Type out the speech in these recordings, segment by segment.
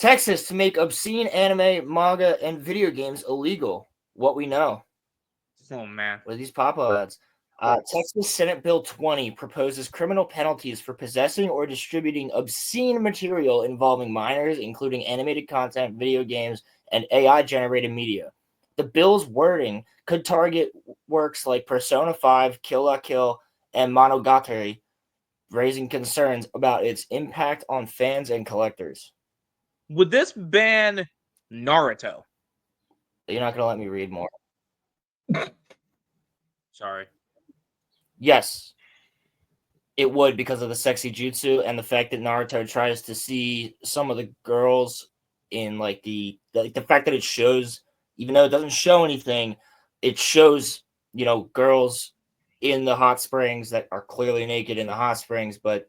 Texas to make obscene anime, manga, and video games illegal. What we know. Oh, man. What are these pop-up ads? Texas Senate Bill 20 proposes criminal penalties for possessing or distributing obscene material involving minors, including animated content, video games, and AI-generated media. The bill's wording could target works like Persona 5, Kill la Kill, and Monogatari, raising concerns about its impact on fans and collectors. Would this ban Naruto? You're not going to let me read more. Sorry. Yes, it would, because of the sexy jutsu and the fact that Naruto tries to see some of the girls in like the fact that it shows, even though it doesn't show anything, it shows, girls in the hot springs that are clearly naked in the hot springs, but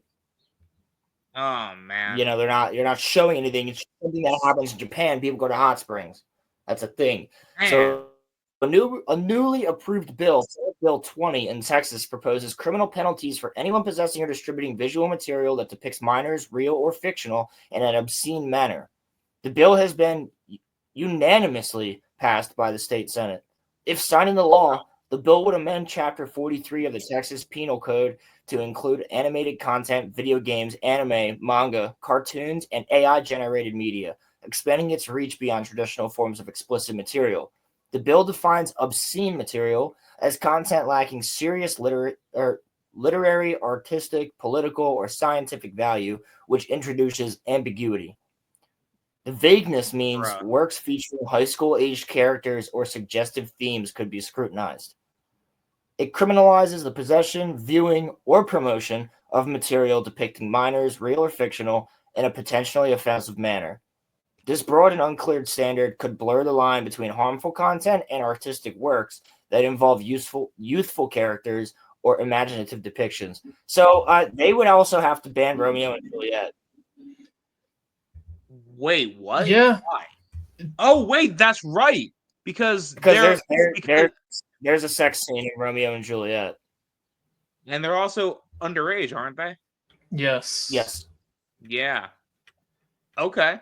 Oh, man. you're not showing anything. It's something that happens in Japan. People go to hot springs. That's a thing. Man. So a newly approved bill, Bill 20 in Texas, proposes criminal penalties for anyone possessing or distributing visual material that depicts minors, real or fictional, in an obscene manner. The bill has been unanimously passed by the state Senate. If signed into law, the bill would amend Chapter 43 of the Texas Penal Code to include animated content, video games, anime, manga, cartoons, and AI-generated media, expanding its reach beyond traditional forms of explicit material. The bill defines obscene material as content lacking serious literary, artistic, political, or scientific value, which introduces ambiguity. The vagueness means works featuring high school-aged characters or suggestive themes could be scrutinized. It criminalizes the possession, viewing, or promotion of material depicting minors, real or fictional, in a potentially offensive manner. This broad and uncleared standard could blur the line between harmful content and artistic works that involve youthful characters or imaginative depictions. So they would also have to ban Romeo and Juliet. Wait, what? Yeah. Why? Oh, wait, that's right. Because there's a sex scene in Romeo and Juliet. And they're also underage, aren't they? Yes. Yes. Yeah. Okay.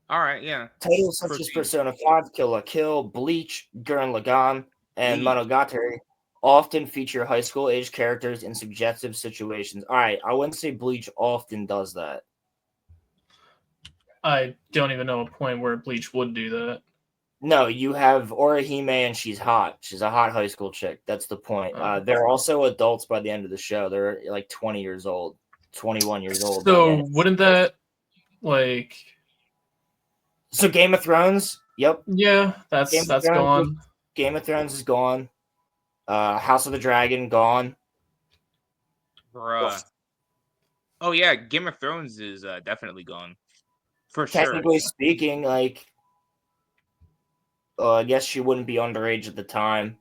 All right, yeah. Titles such as Persona 5, Kill la Kill, Bleach, Gurren Lagann, and Monogatari often feature high school-aged characters in suggestive situations. All right, I wouldn't say Bleach often does that. I don't even know a point where Bleach would do that. No, you have Orihime, and she's hot. She's a hot high school chick. That's the point. They're also adults by the end of the show. They're like 20 years old, 21 years old. So wouldn't that, like... So Game of Thrones, yep. Yeah, that's gone. Game of Thrones is gone. House of the Dragon, gone. Bruh. Oh, yeah, Game of Thrones is definitely gone. For Technically sure. speaking, like... I guess she wouldn't be underage at the time.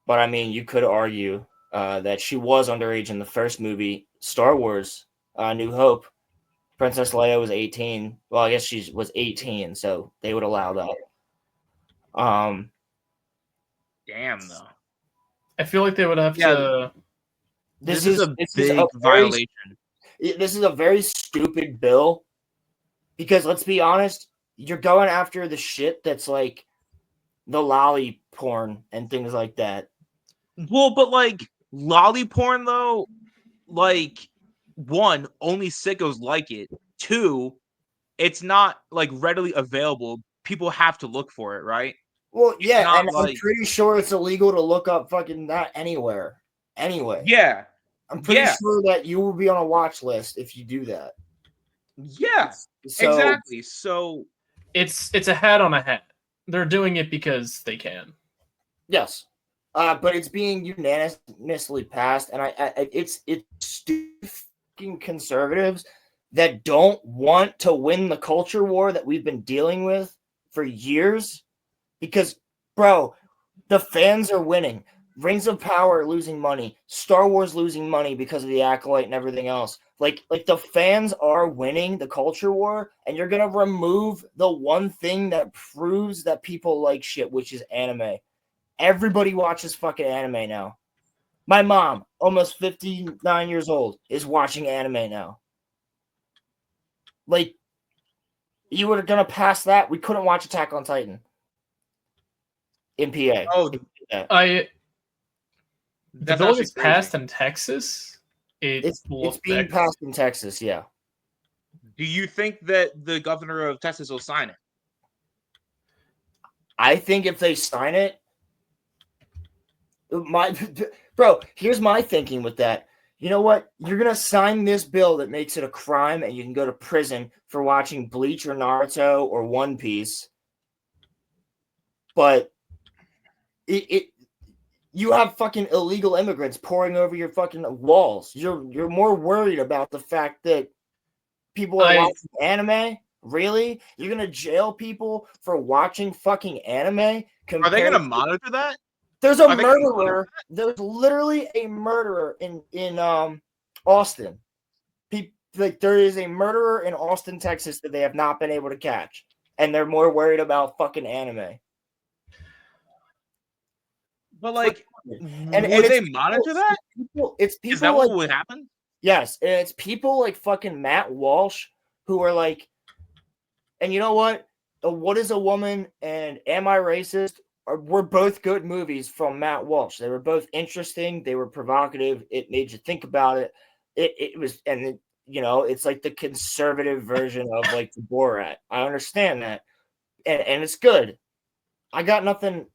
But, I mean, you could argue that she was underage in the first movie, Star Wars, New Hope. Princess Leia was 18. Well, I guess she was 18, so they would allow that. Damn, though. I feel like they would have to... This is a big violation. This is a very stupid bill. Because, let's be honest, you're going after the shit that's like the lolly porn and things like that. Well, but like lolly porn though, like one, only sickos like it. Two, it's not like readily available. People have to look for it, right? Well, yeah, and like... I'm pretty sure it's illegal to look up fucking that anywhere. Anyway. Yeah. I'm pretty sure that you will be on a watch list if you do that. Yeah. Exactly. So it's a hat on a hat. They're doing it because they can. Yes. But it's being unanimously passed, and it's stupid fucking conservatives that don't want to win the culture war that we've been dealing with for years. Because, bro, the fans are winning. Rings of Power losing money. Star Wars losing money because of the Acolyte and everything else. Like the fans are winning the culture war, and you're going to remove the one thing that proves that people like shit, which is anime. Everybody watches fucking anime now. My mom, almost 59 years old, is watching anime now. Like, You were gonna pass that. We couldn't watch Attack on Titan in PA. Oh, The that's bill actually gets crazy. passed in Texas. It's will being affect- passed in Texas. Yeah. Do you think that the governor of Texas will sign it? I think if they sign it, bro, here's my thinking with that. You know what? You're gonna sign this bill that makes it a crime, and you can go to prison for watching Bleach or Naruto or One Piece. But you have fucking illegal immigrants pouring over your fucking walls. You're more worried about the fact that people are watching anime. Really? You're gonna jail people for watching fucking anime? Are they gonna monitor that? There's a murderer. There's literally a murderer in Austin. Like there is a murderer in Austin, Texas that they have not been able to catch, and they're more worried about fucking anime. But like, and would they monitor that? It's people. Is that what would happen? Yes, and it's people like fucking Matt Walsh who are like, and you know what? What is a Woman and Am I Racist? Were both good movies from Matt Walsh. They were both interesting. They were provocative. It made you think about it. It was, and you know, it's like the conservative version of like the Borat. I understand that, and it's good. I got nothing.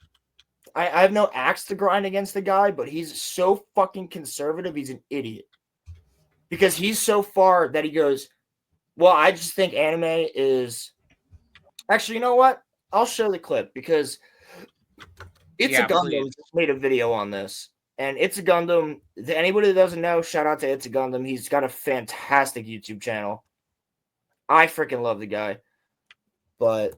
I have no axe to grind against the guy, but he's so fucking conservative. He's an idiot because he's so far that he goes, well, I just think anime is. Actually, you know what? I'll show the clip because It's a Gundam just made a video on this. And It's a Gundam. Anybody that doesn't know, shout out to It's a Gundam. He's got a fantastic YouTube channel. I freaking love the guy. But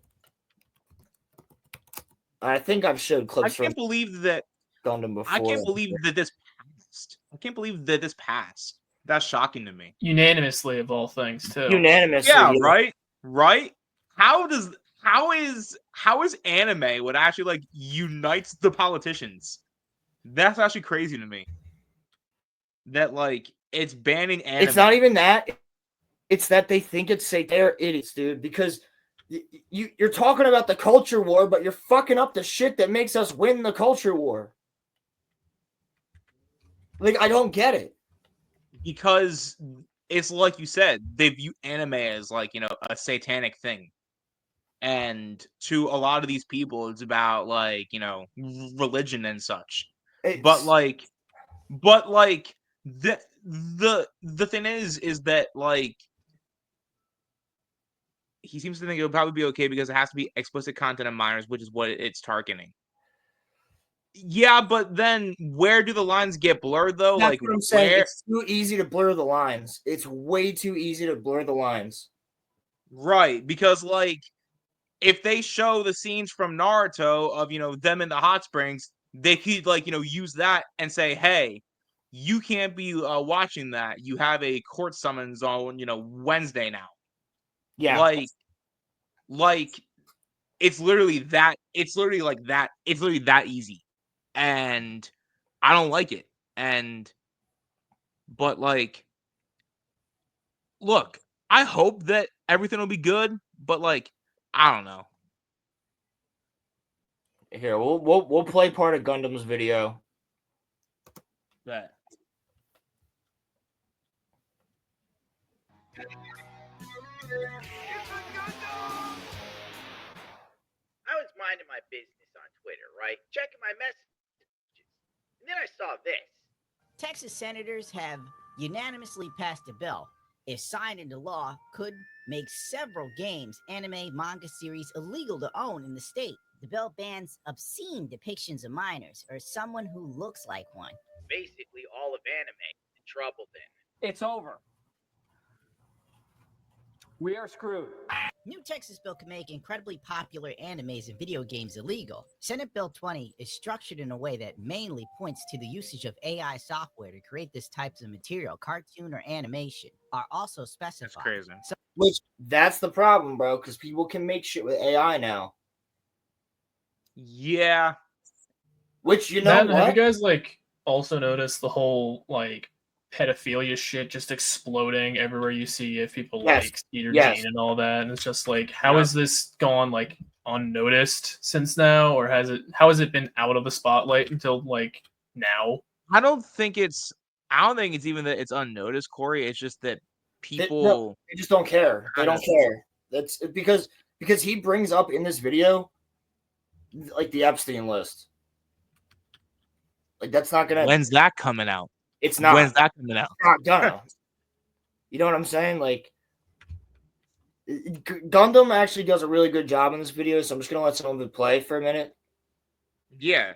I think I've showed clips from believe that Gundam before. I can't believe that this passed. I can't believe that this passed. That's shocking to me. Unanimously of all things, too. Unanimously. Yeah, right? Right? How is anime what actually like unites the politicians? That's actually crazy to me. That like it's banning anime. It's not even that. It's that they think it's safe. They're idiots, dude, because you're talking about the culture war, but you're fucking up the shit that makes us win the culture war. Like, I don't get it. Because it's like you said, they view anime as like, you know, a satanic thing. And to a lot of these people, it's about like, you know, religion and such. But like the thing is that like he seems to think it'll probably be okay because it has to be explicit content of minors, which is what it's targeting. Yeah, but then where do the lines get blurred though? That's like what I'm saying. It's too easy to blur the lines. It's way too easy to blur the lines. Right, because like if they show the scenes from Naruto of, you know, them in the hot springs, they could like, you know, use that and say, hey, you can't be watching that. You have a court summons on, you know, Wednesday now. Yeah. Like it's literally that. It's literally like that. It's literally that easy. And I don't like it. But like, look, I hope that everything will be good, but like, I don't know. Here, we'll play part of Gundam's video. That. I was minding my business on Twitter, right? Checking my messages. And then I saw this. Texas senators have unanimously passed a bill. If signed into law, could make several games, anime, manga series illegal to own in the state. The bill bans obscene depictions of minors or someone who looks like one. Basically, all of anime in trouble then. It's over. We are screwed. New Texas bill can make incredibly popular animes and video games illegal. Senate Bill 20 is structured in a way that mainly points to the usage of AI software to create this types of material, cartoon or animation, are also specified. That's crazy. That's the problem, bro, because people can make shit with AI now. Yeah. Which, you know what? Have you guys, like, also noticed the whole, like, pedophilia shit just exploding everywhere you see it. People Yes. like Skeeter Yes. Jean and all that, and it's just like, how has this gone like unnoticed since now, or how has it been out of the spotlight until like now? I don't think it's even that it's unnoticed, Corey. It's just that people They just don't care. They don't care. That's because he brings up in this video like the Epstein list. Like that's not gonna. When's that coming out? It's not. When's that coming out? It's not gonna. You know what I'm saying? Like Gundam actually does a really good job in this video, so I'm just gonna let some of it play for a minute. Yeah.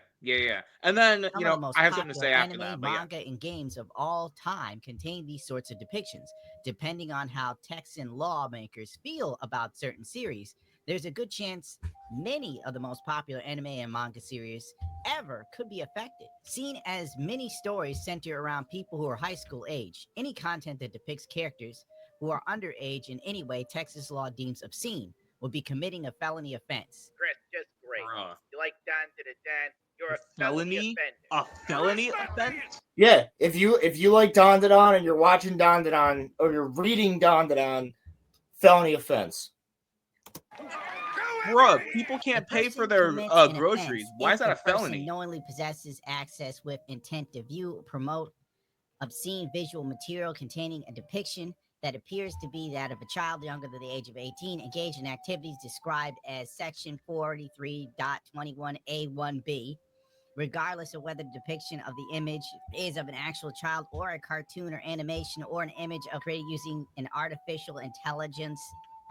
And then, Some you of the know, most I have something to popular say after anime, that. But manga, and games of all time contain these sorts of depictions. Depending on how Texan lawmakers feel about certain series, there's a good chance many of the most popular anime and manga series ever could be affected. Seen as many stories center around people who are high school age, any content that depicts characters who are underage in any way Texas law deems obscene would be committing a felony offense. Chris, just great. Bruh. You like Dan to the Dan, you're a felony? offender. A felony offense? Yeah, if you like Dandadan and you're watching Dandadan or you're reading Dandadan, felony offense. Bruh, people can't The pay person for their commits an groceries. offense Why if is that a the person felony? knowingly possesses access with intent to view, promote obscene visual material containing a depiction that appears to be that of a child younger than the age of 18, engaged in activities described as Section 43.21A1B, regardless of whether the depiction of the image is of an actual child or a cartoon or animation or an image of created using an artificial intelligence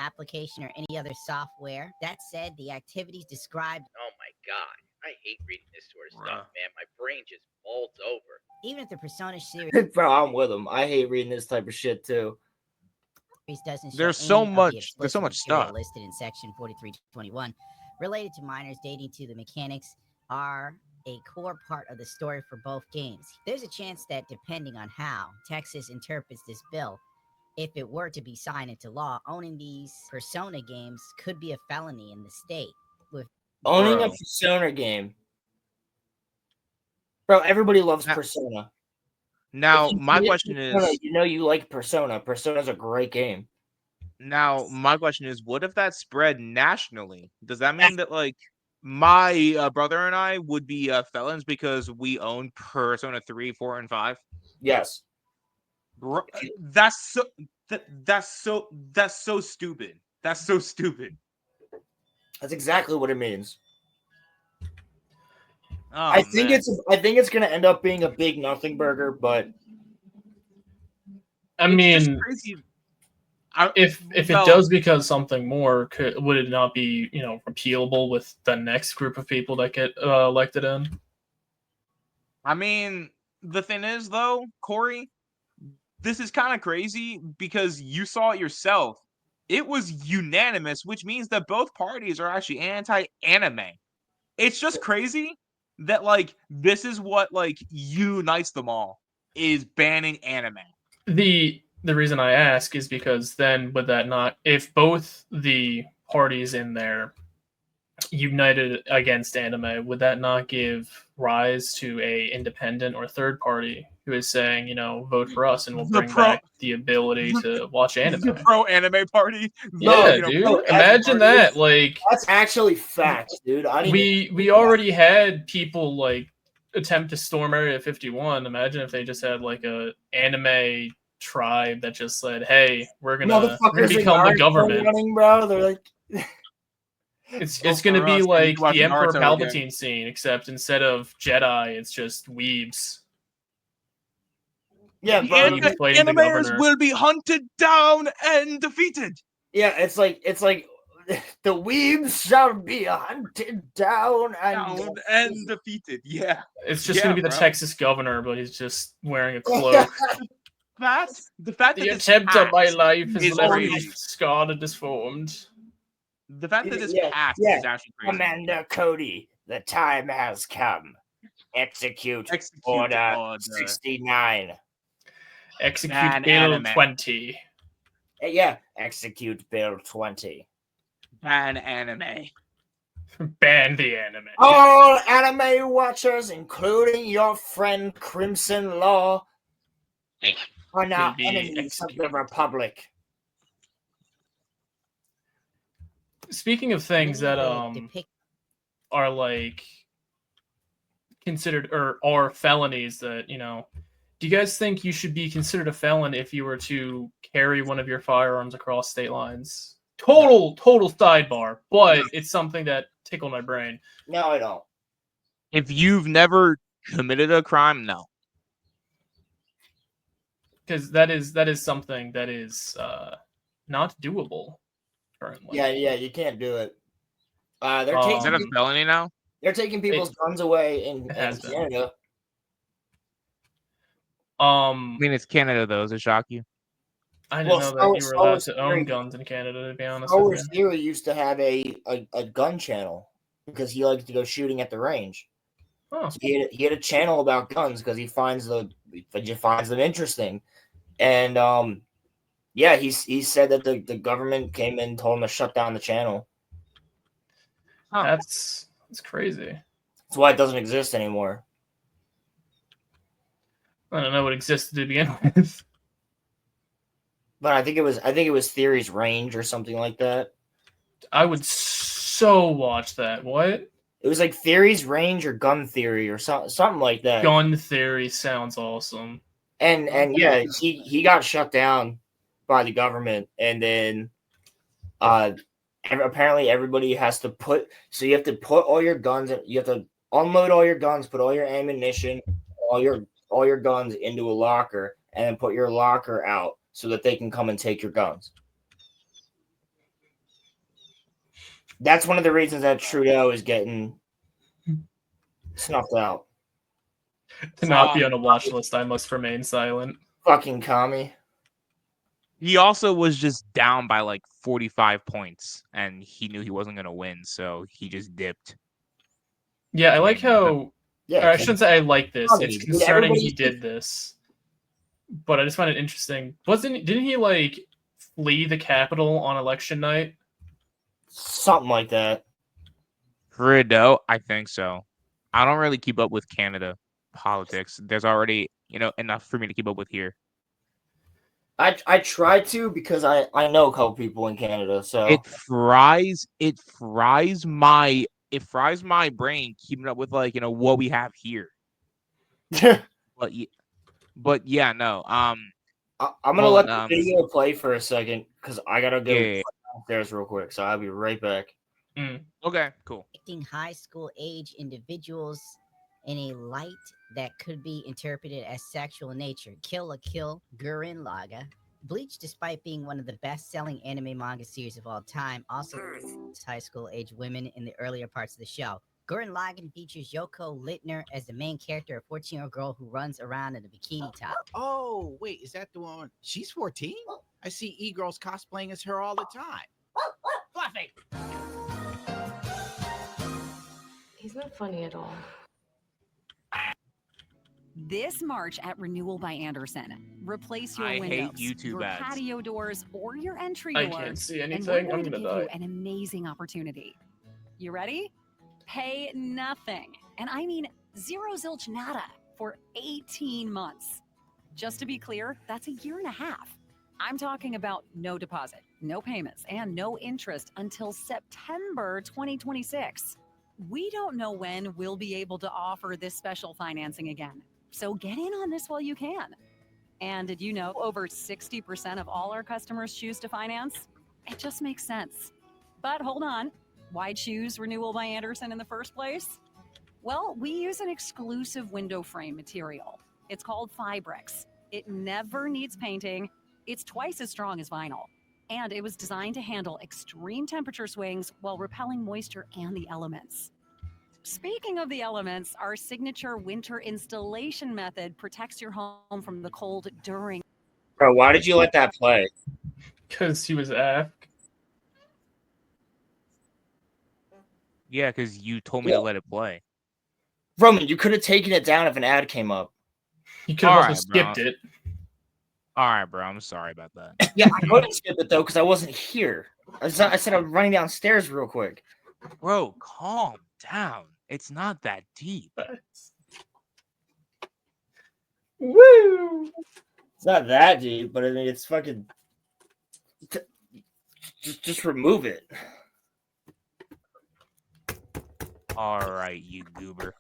application or any other software. That said, the activities described. Oh my god, I hate reading this sort of stuff, man. My brain just molds over. Even if the Persona series Bro, I'm with him. I hate reading this type of shit too. doesn't show There's so any of the much explicit material stuff listed in Section 43.21 related to minors dating to the mechanics are a core part of the story for both games. There's a chance that depending on how Texas interprets this bill, if it were to be signed into law, owning these Persona games could be a felony in the state. Owning a Persona game. Bro, everybody loves Persona. Now, my question is... You know you like Persona. Persona's a great game. Now, my question is, what if that spread nationally? Does that mean that, like, my brother and I would be felons because we own Persona 3, 4, and 5? Yes. That's so stupid. That's so stupid. That's exactly what it means. Oh, I think it's gonna end up being a big nothing burger, but I mean, just crazy. If it does become something more, would it not be repealable with the next group of people that get elected in? I mean, the thing is, though, Corey, this is kind of crazy because you saw it yourself. It was unanimous, which means that both parties are actually anti-anime. It's just crazy that, like, this is what, like, unites them all, is banning anime. The reason I ask is because then would that not, if both the parties in there united against anime, would that not give rise to a independent or third party who is saying, vote for us and we'll bring back the ability to watch anime? The pro-anime party? Yeah, dude. Imagine that. Like, that's actually facts, dude. We already had people like attempt to storm Area 51. Imagine if they just had like a anime tribe that just said, "Hey, we're gonna become the government." Running, bro. They're like, it's gonna be like the Emperor Palpatine scene, except instead of Jedi, it's just weebs. Yeah, the animators will be hunted down and defeated. Yeah, it's like the weebs shall be hunted down and defeated. Yeah, it's just gonna be the Texas governor, but he's just wearing a cloak. The fact the that attempt on my life is left scarred and disformed. The fact that this passed is actually crazy. Commander Cody, the time has come. Execute Order 69. Execute Bill 20. Yeah, execute Bill 20. Ban anime. Ban the anime. All anime watchers, including your friend Crimson Law, are now Will be enemies of the executed. Republic. Speaking of things that Many would depict are like considered or are felonies that, do you guys think you should be considered a felon if you were to carry one of your firearms across state lines? Total sidebar, but it's something that tickled my brain. No, I don't. If you've never committed a crime, no. Because that is something that is not doable currently. Yeah, you can't do it. They're Um, Is that a taking felony now? they're taking people's guns away in has been. Canada. I mean, it's Canada, though. Does it shock you? I didn't know that you were allowed to own Theory- guns in Canada, to be honest Star with Wars you. Theory used to have a gun channel because he likes to go shooting at the range. Oh. So he had a channel about guns because he finds them interesting, and yeah, he said that the government came in and told him to shut down the channel. Huh. That's crazy. That's why it doesn't exist anymore. I don't know what existed to begin with. But I think it was Theory's Range or something like that. I would so watch that. What? It was like Theory's Range or Gun Theory or something like that. Gun Theory sounds awesome. And yeah, he got shut down by the government, and then apparently everybody has to you have to put all your guns, you have to unload all your guns, put all your ammunition, all your guns into a locker, and then put your locker out so that they can come and take your guns. That's one of the reasons that Trudeau is getting snuffed out. To not be on a watch list, I must remain silent. Fucking commie. He also was just down by like 45 points, and he knew he wasn't going to win, so he just dipped. Yeah, I like how... Yeah, or I shouldn't say I like this. Commie. It's Dude, concerning he everybody's- did this. But I just find it interesting. Didn't he, like, flee the capital on election night? something like that. Trudeau, I think so. I don't really keep up with Canada politics. There's already, enough for me to keep up with here. I try to because I know a couple people in Canada, so It fries my brain keeping up with what we have here. But yeah, no. I'm gonna Well, let the video play for a second because I gotta go Yeah. downstairs real quick. So I'll be right back. Okay, cool. depicting high school age individuals in a light that could be interpreted as sexual in nature. Kill la Kill, Gurren Lagann. Bleach, despite being one of the best-selling anime manga series of all time, also features high school age women in the earlier parts of the show. Gurren Lagann features Yoko Littner as the main character, a 14-year-old girl who runs around in a bikini top. Oh, wait, is that the one? She's 14? I see e-girls cosplaying as her all the time. Fluffy! He's not funny at all. This March at Renewal by Anderson, replace your I hate windows, YouTube your ads. patio doors, or your entry I door. can't see And anything. we're I'm going to gonna give die. you an amazing opportunity. You ready? Pay nothing. And I mean zero zilch nada for 18 months. Just to be clear, that's a year and a half. I'm talking about no deposit, no payments, and no interest until September 2026. We don't know when we'll be able to offer this special financing again. So get in on this while you can. And did you know over 60% of all our customers choose to finance? It just makes sense. But hold on, why choose Renewal by Anderson in the first place? Well, we use an exclusive window frame material. It's called Fibrex. It never needs painting. It's twice as strong as vinyl. And it was designed to handle extreme temperature swings while repelling moisture and the elements. Speaking of the elements, our signature winter installation method protects your home from the cold during. Bro, why did you let that play? Because he was AFK. Yeah, because you told me to let it play. Roman, you could have taken it down if an ad came up. You could have also Alright, bro. skipped it. All right, bro. I'm sorry about that. Yeah, I couldn't skip it though because I wasn't here. I said I was running downstairs real quick. Bro, calm down. It's not that deep. Woo! It's not that deep, but I mean, it's fucking. Just remove it. All right, you goober.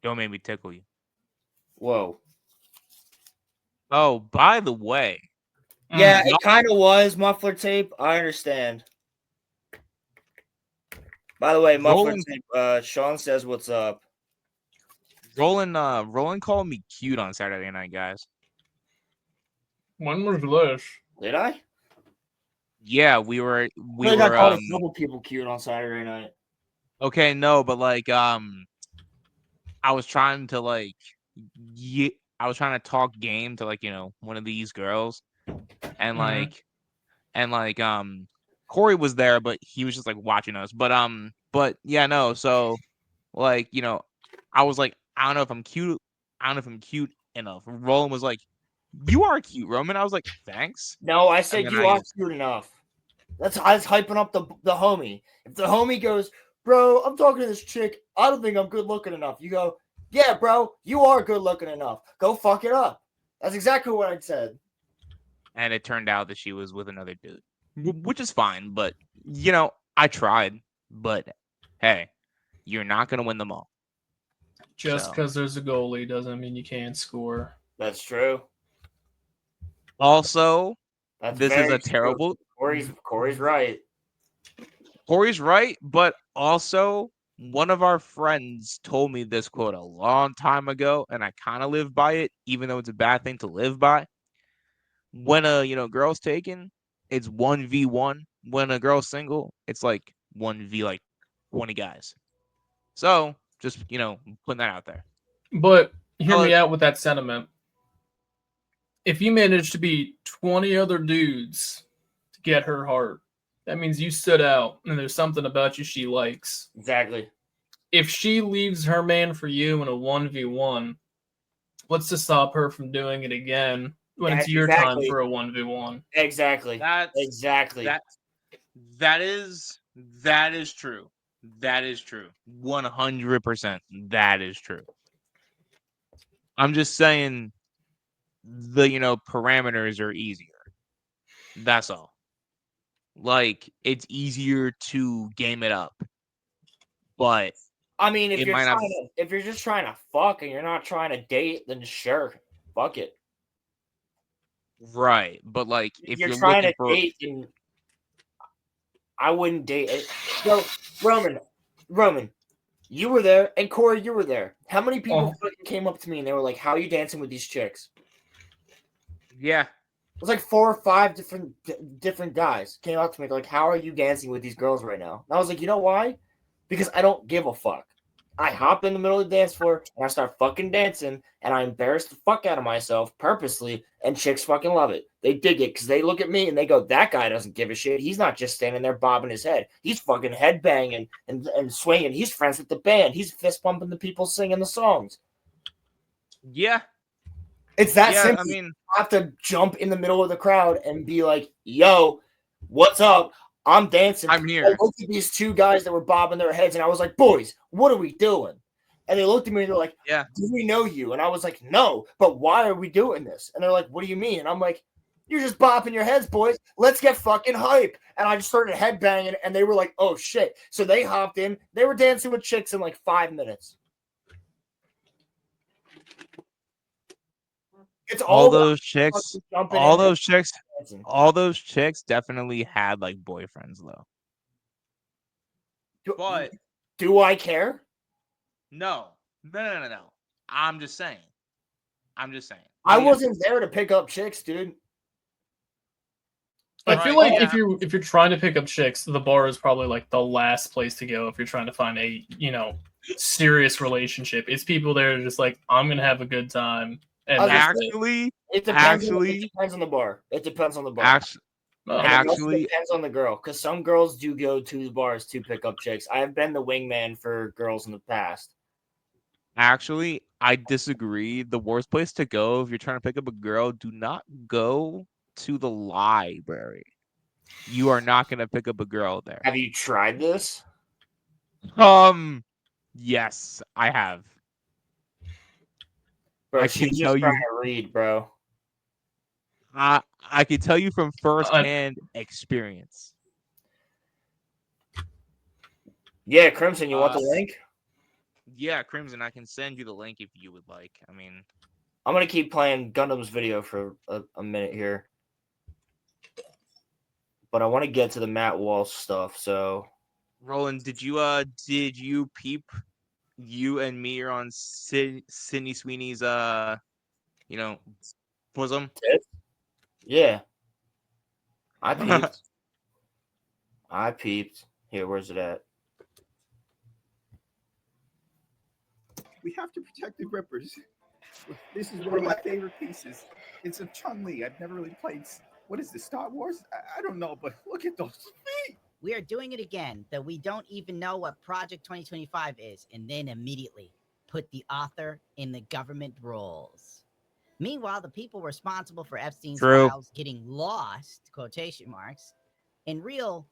Don't make me tickle you. Whoa. Oh, by the way, Yeah, it kind of was muffler tape. I understand. By the way, muffler Roland- tape. Sean says, "What's up?" Roland called me cute on Saturday night, guys. When was this? Did I? Yeah, we I were called a couple people cute on Saturday night. okay, no, but like I was trying to like I was trying to talk game to like, one of these girls and Mhm. like Corey was there, but he was just like watching us. But yeah, no, so like, I was like, I don't know if I'm cute. I don't know if I'm cute enough. Roland was like, "You are cute, Roman." I was like, "Thanks." No, I And said then you are cute enough. I was hyping up the homie. If the homie goes, bro, I'm talking to this chick. I don't think I'm good looking enough. You go, yeah, bro, you are good looking enough. Go fuck it up. That's exactly what I said. And it turned out that she was with another dude, which is fine. But I tried. But hey, you're not gonna win them all. Just So. because there's a goalie doesn't mean you can't score. That's true. Also, That's this is very a terrible. Corey's right. Corey's right, but also one of our friends told me this quote a long time ago, and I kind of live by it, even though it's a bad thing to live by. When a girl's taken, it's 1v1. When a girl's single, it's like 1v like 20 guys. So just putting that out there. But hear me out with that sentiment. If you manage to beat 20 other dudes to get her heart, that means you stood out and there's something about you she likes. Exactly. If she leaves her man for you in a 1v1, what's to stop her from doing it again when it's your time for a 1v1? Exactly. Exactly. That is true. That is true. 100%. That is true. I'm just saying the parameters are easier. That's all. Like it's easier to game it up. But I mean, if it you're might trying not... if you're just trying to fuck and you're not trying to date, then sure, fuck it. Right, but like if you're trying looking to for date, and I wouldn't date it. So Roman, you were there, and Corey, you were there. How many people fucking came up to me and they were like, "How are you dancing with these chicks?" Yeah, it was like 4 or 5 different guys came up to me. They're like, "How are you dancing with these girls right now?" And I was like, "You know why? Because I don't give a fuck. I hop in the middle of the dance floor and I start fucking dancing, and I embarrass the fuck out of myself purposely, and chicks fucking love it. They dig it because they look at me and they go, that guy doesn't give a shit. He's not just standing there bobbing his head. He's fucking headbanging and swinging. He's friends with the band. He's fist pumping the people singing the songs." Yeah. It's that simple. I mean, you have to jump in the middle of the crowd and be like, "Yo, what's up? I'm dancing." I'm here. I looked at these 2 guys that were bobbing their heads, and I was like, "Boys, what are we doing?" And they looked at me and they're like, "Yeah, do we know you?" And I was like, "No, but why are we doing this?" And they're like, "What do you mean?" And I'm like, "You're just bopping your heads, boys. Let's get fucking hype." And I just started headbanging, and they were like, "Oh shit." So they hopped in. They were dancing with chicks in like 5 minutes. It's all those chicks definitely had like boyfriends though. But do I care? No. I'm just saying. I wasn't there to pick up chicks, dude. I feel like if you're trying to pick up chicks, the bar is probably like the last place to go if you're trying to find a serious relationship. It's people there just like, I'm gonna have a good time. And it depends on the bar. It depends on the bar. It also depends on the girl, because some girls do go to the bars to pick up chicks. I have been the wingman for girls in the past. Actually, I disagree. The worst place to go if you're trying to pick up a girl, do not go to the library. You are not going to pick up a girl there. Have you tried this? Yes, I have. Bro, she's just trying to read, bro. I can tell you from firsthand experience. Yeah, Crimson, you want the link? Yeah, Crimson, I can send you the link if you would like. I mean, I'm gonna keep playing Gundam's video for a minute here, but I want to get to the Matt Walsh stuff. So, Roland, did you peep? You and me are on Sydney Sweeney's bosom. yeah, I peeped. I peeped. Here, where's it at? We have to protect the grippers. This is one of my favorite pieces. It's of Chun-Li. I've never really played. What is this, Star Wars? I don't know, but look at those feet. We are doing it again, that we don't even know what Project 2025 is, and then immediately put the author in the government roles. Meanwhile, the people responsible for Epstein's files getting lost, quotation marks, in real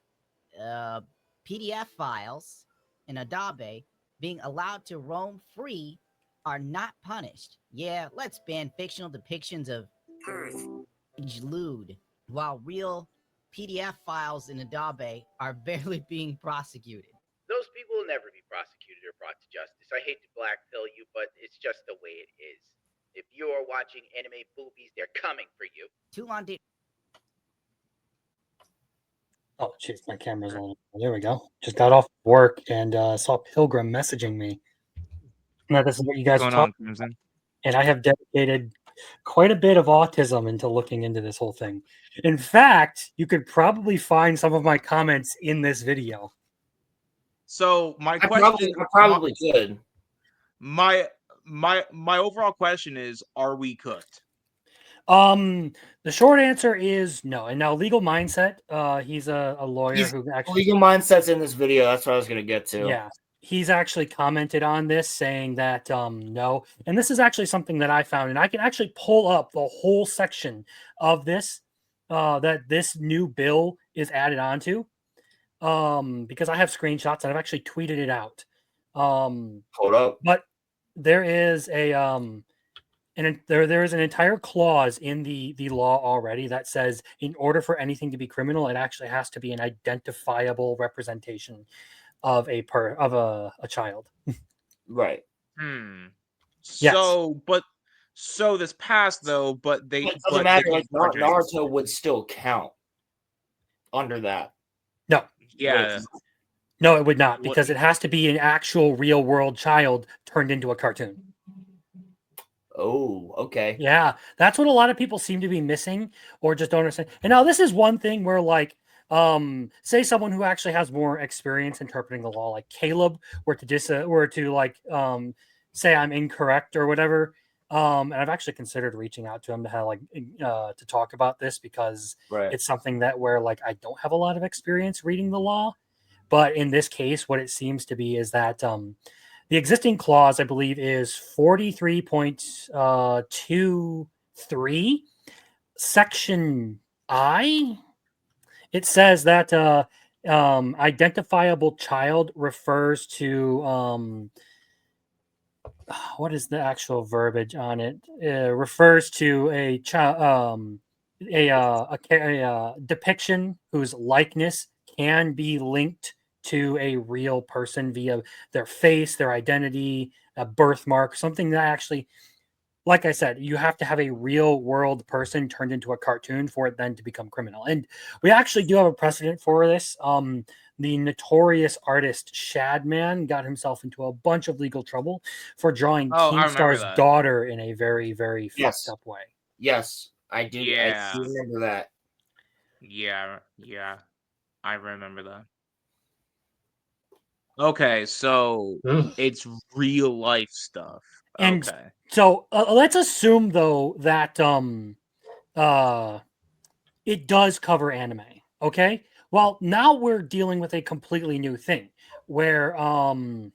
PDF files in Adobe being allowed to roam free are not punished. Yeah, let's ban fictional depictions of Earth lewd, while real PDF files in Adobe are barely being prosecuted. Those people will never be prosecuted or brought to justice. I hate to blackpill you, but it's just the way it is. If you are watching anime boobies, they're coming for you. Toulon did. Oh, jeez, my camera's on. There we go. Just got off work and saw Pilgrim messaging me. Now, this is what you guys are talking about. And I have dedicated quite a bit of autism into looking into this whole thing. In fact, you could probably find some of my comments in this video. So my question, I probably could. My overall question is: are we cooked? The short answer is no. And now, Legal Mindset, he's a lawyer who actually Legal Mindset's in this video. That's what I was gonna get to. Yeah. He's actually commented on this saying that no, and this is actually something that I found, and I can actually pull up the whole section of this that this new bill is added onto, because I have screenshots and I've actually tweeted it out. Hold up, but there is there is an entire clause in the law already that says in order for anything to be criminal, it actually has to be an identifiable representation of a child. Right. Yes. So this passed though, but they it doesn't matter. Like Naruto would still count under that. No. Yeah. No, it would not, because it has to be an actual real world child turned into a cartoon. Oh, okay. Yeah, that's what a lot of people seem to be missing or just don't understand. And now this is one thing where, like, say someone who actually has more experience interpreting the law, like Caleb, were to say I'm incorrect or whatever. And I've actually considered reaching out to him to have to talk about this, because it's something that where like I don't have a lot of experience reading the law. But in this case, what it seems to be is that the existing clause, I believe, is 43.23, section I. It says that identifiable child refers to what is the actual verbiage on it? Refers to a child, a depiction whose likeness can be linked to a real person via their face, their identity, a birthmark, something that actually, like I said, you have to have a real world person turned into a cartoon for it then to become criminal. And we actually do have a precedent for this. The notorious artist Shadman got himself into a bunch of legal trouble for drawing Keemstar's daughter in a very, very fucked up way. Yes, I do. Yeah. I do remember that. Yeah, I remember that. Okay, so it's real life stuff. And okay. So let's assume though that it does cover anime. Okay. Well, now we're dealing with a completely new thing where no,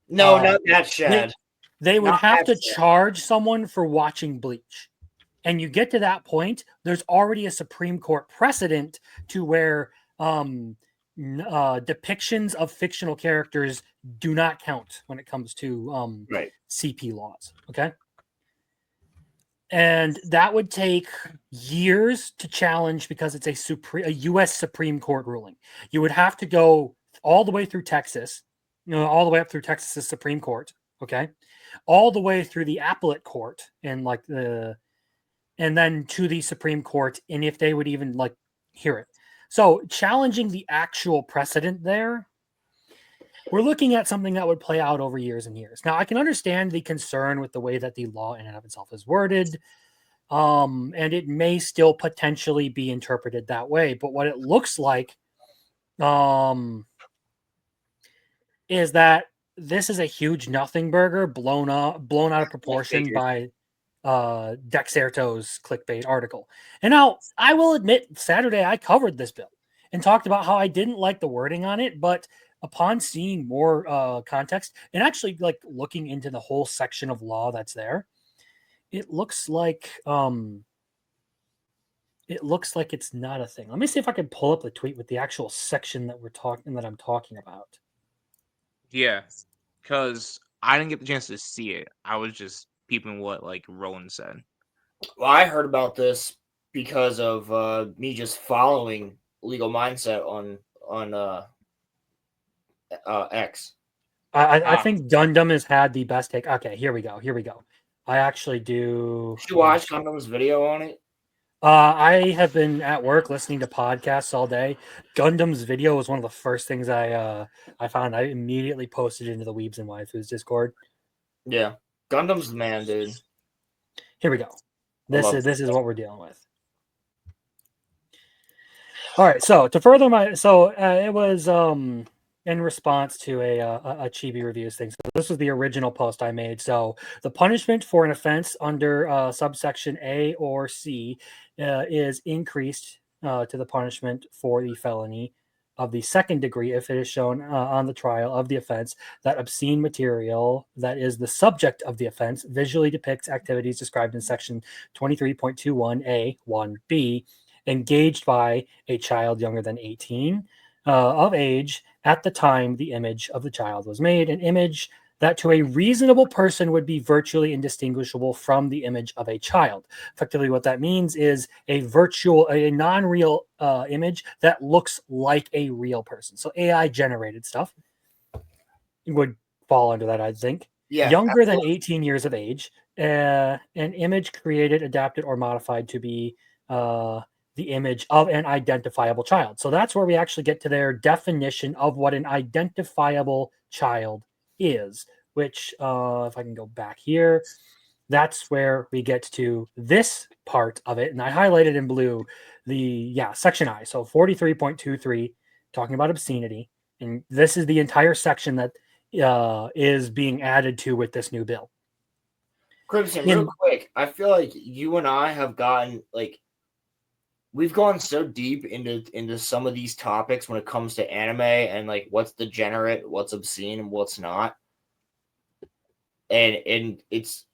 not that, Shad. They would have to charge someone for watching Bleach. And you get to that point, there's already a Supreme Court precedent to where depictions of fictional characters do not count when it comes to CP laws. Okay. And that would take years to challenge because it's a U.S. Supreme Court ruling. You would have to go all the way through Texas, all the way up through Texas's Supreme Court, okay, all the way through the appellate court and and then to the Supreme Court, and if they would even hear it. So challenging the actual precedent there, we're looking at something that would play out over years and years. Now, I can understand the concern with the way that the law in and of itself is worded, and it may still potentially be interpreted that way. But what it looks like is that this is a huge nothing burger blown out of proportion by Dexerto's clickbait article. And now, I will admit, Saturday I covered this bill and talked about how I didn't like the wording on it, but upon seeing more context and actually looking into the whole section of law that's there, it looks like it's not a thing. Let me see if I can pull up the tweet with the actual section that I'm talking about. Yeah, because I didn't get the chance to see it. I was just peeping what Roland said. Well, I heard about this because of me just following Legal Mindset on X. I think Gundam has had the best take. Okay, here we go. I actually do. Did you watch Gundam's video on it? I have been at work listening to podcasts all day. Gundam's video was one of the first things I found. I immediately posted into the Weebs and Waifus Discord. Yeah, Gundam's the man, dude. Here we go. This is what we're dealing with. All right, so to further it was in response to a Chibi Reviews thing. So this was the original post I made. So the punishment for an offense under subsection A or C is increased to the punishment for the felony of the second degree if it is shown on the trial of the offense that obscene material that is the subject of the offense visually depicts activities described in section 23.21A 1B engaged by a child younger than 18 of age at the time the image of the child was made, an image that to a reasonable person would be virtually indistinguishable from the image of a child. Effectively, what that means is a non-real image that looks like a real person. So AI generated stuff would fall under that, I think. Yeah, younger than 18 years of age, an image created, adapted, or modified to be the image of an identifiable child. So that's where we actually get to their definition of what an identifiable child is, which if I can go back here, that's where we get to this part of it. And I highlighted in blue section I. So 43.23, talking about obscenity. And this is the entire section that is being added to with this new bill. Crimson, real quick, I feel like you and I have gotten we've gone so deep into some of these topics when it comes to anime and what's degenerate, what's obscene, and what's not. And it's,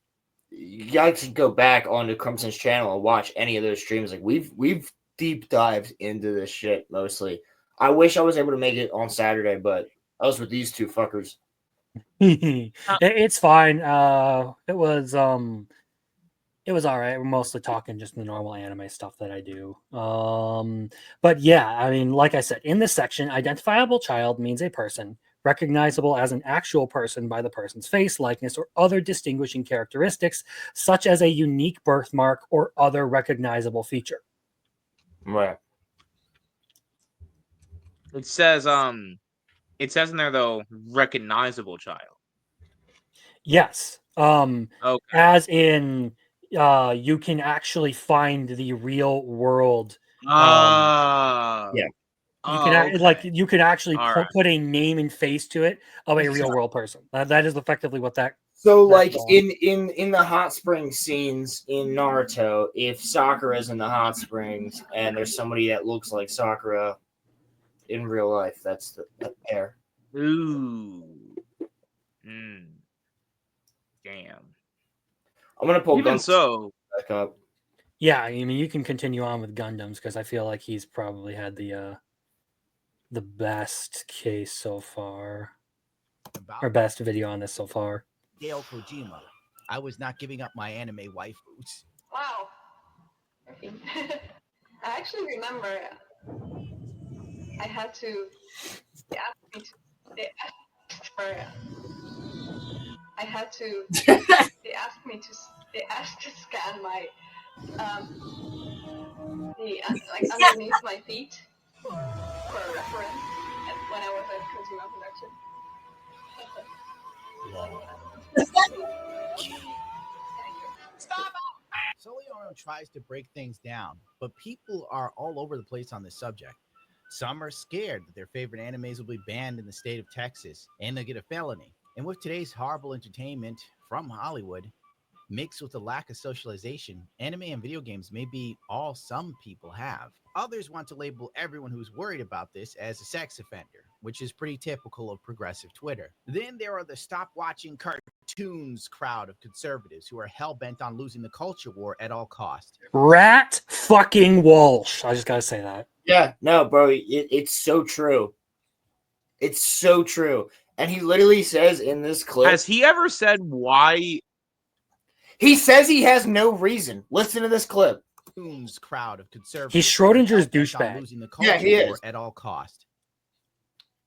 you guys can go back onto Crimson's channel and watch any of those streams. We've deep dived into this shit mostly. I wish I was able to make it on Saturday, but I was with these two fuckers. It's fine. It was all right. We're mostly talking just the normal anime stuff that I do. But yeah, I mean, like I said, in this section, identifiable child means a person recognizable as an actual person by the person's face, likeness, or other distinguishing characteristics, such as a unique birthmark or other recognizable feature. Right. It says in there though, recognizable child. Yes. Okay. As in you can actually find the real world. Yeah. You can actually put a name and face to it of a real world person. That is effectively what that. So in the hot spring scenes in Naruto, if Sakura's in the hot springs and there's somebody that looks like Sakura in real life, that's the pair. Ooh. Damn. I'm gonna pull Even Gundam so back up. Yeah, I mean you can continue on with Gundams because I feel like he's probably had the best case so far, or best video on this so far. Hideo Kojima, I was not giving up my anime waifus. I actually remember I had to. They asked me to. Sorry. I had to. They asked me to. They asked to scan my like underneath my feet for a reference when I was at consumer production. Stop! RoloRome tries to break things down, but people are all over the place on this subject. Some are scared that their favorite animes will be banned in the state of Texas and they'll get a felony. And with today's horrible entertainment from Hollywood, mixed with the lack of socialization, anime and video games may be all some people have. Others want to label everyone who's worried about this as a sex offender, which is pretty typical of progressive Twitter. Then there are the stop watching cartoons crowd of conservatives who are hell-bent on losing the culture war at all costs. Rat fucking Walsh. I just gotta say that. Yeah, no, bro, it's so true. It's so true. And he literally says in this clip... Has he ever said why? He says he has no reason. Listen to this clip. Crowd of conservatives. He's Schrodinger's douchebag. Losing the culture Yeah, he is. war at all cost.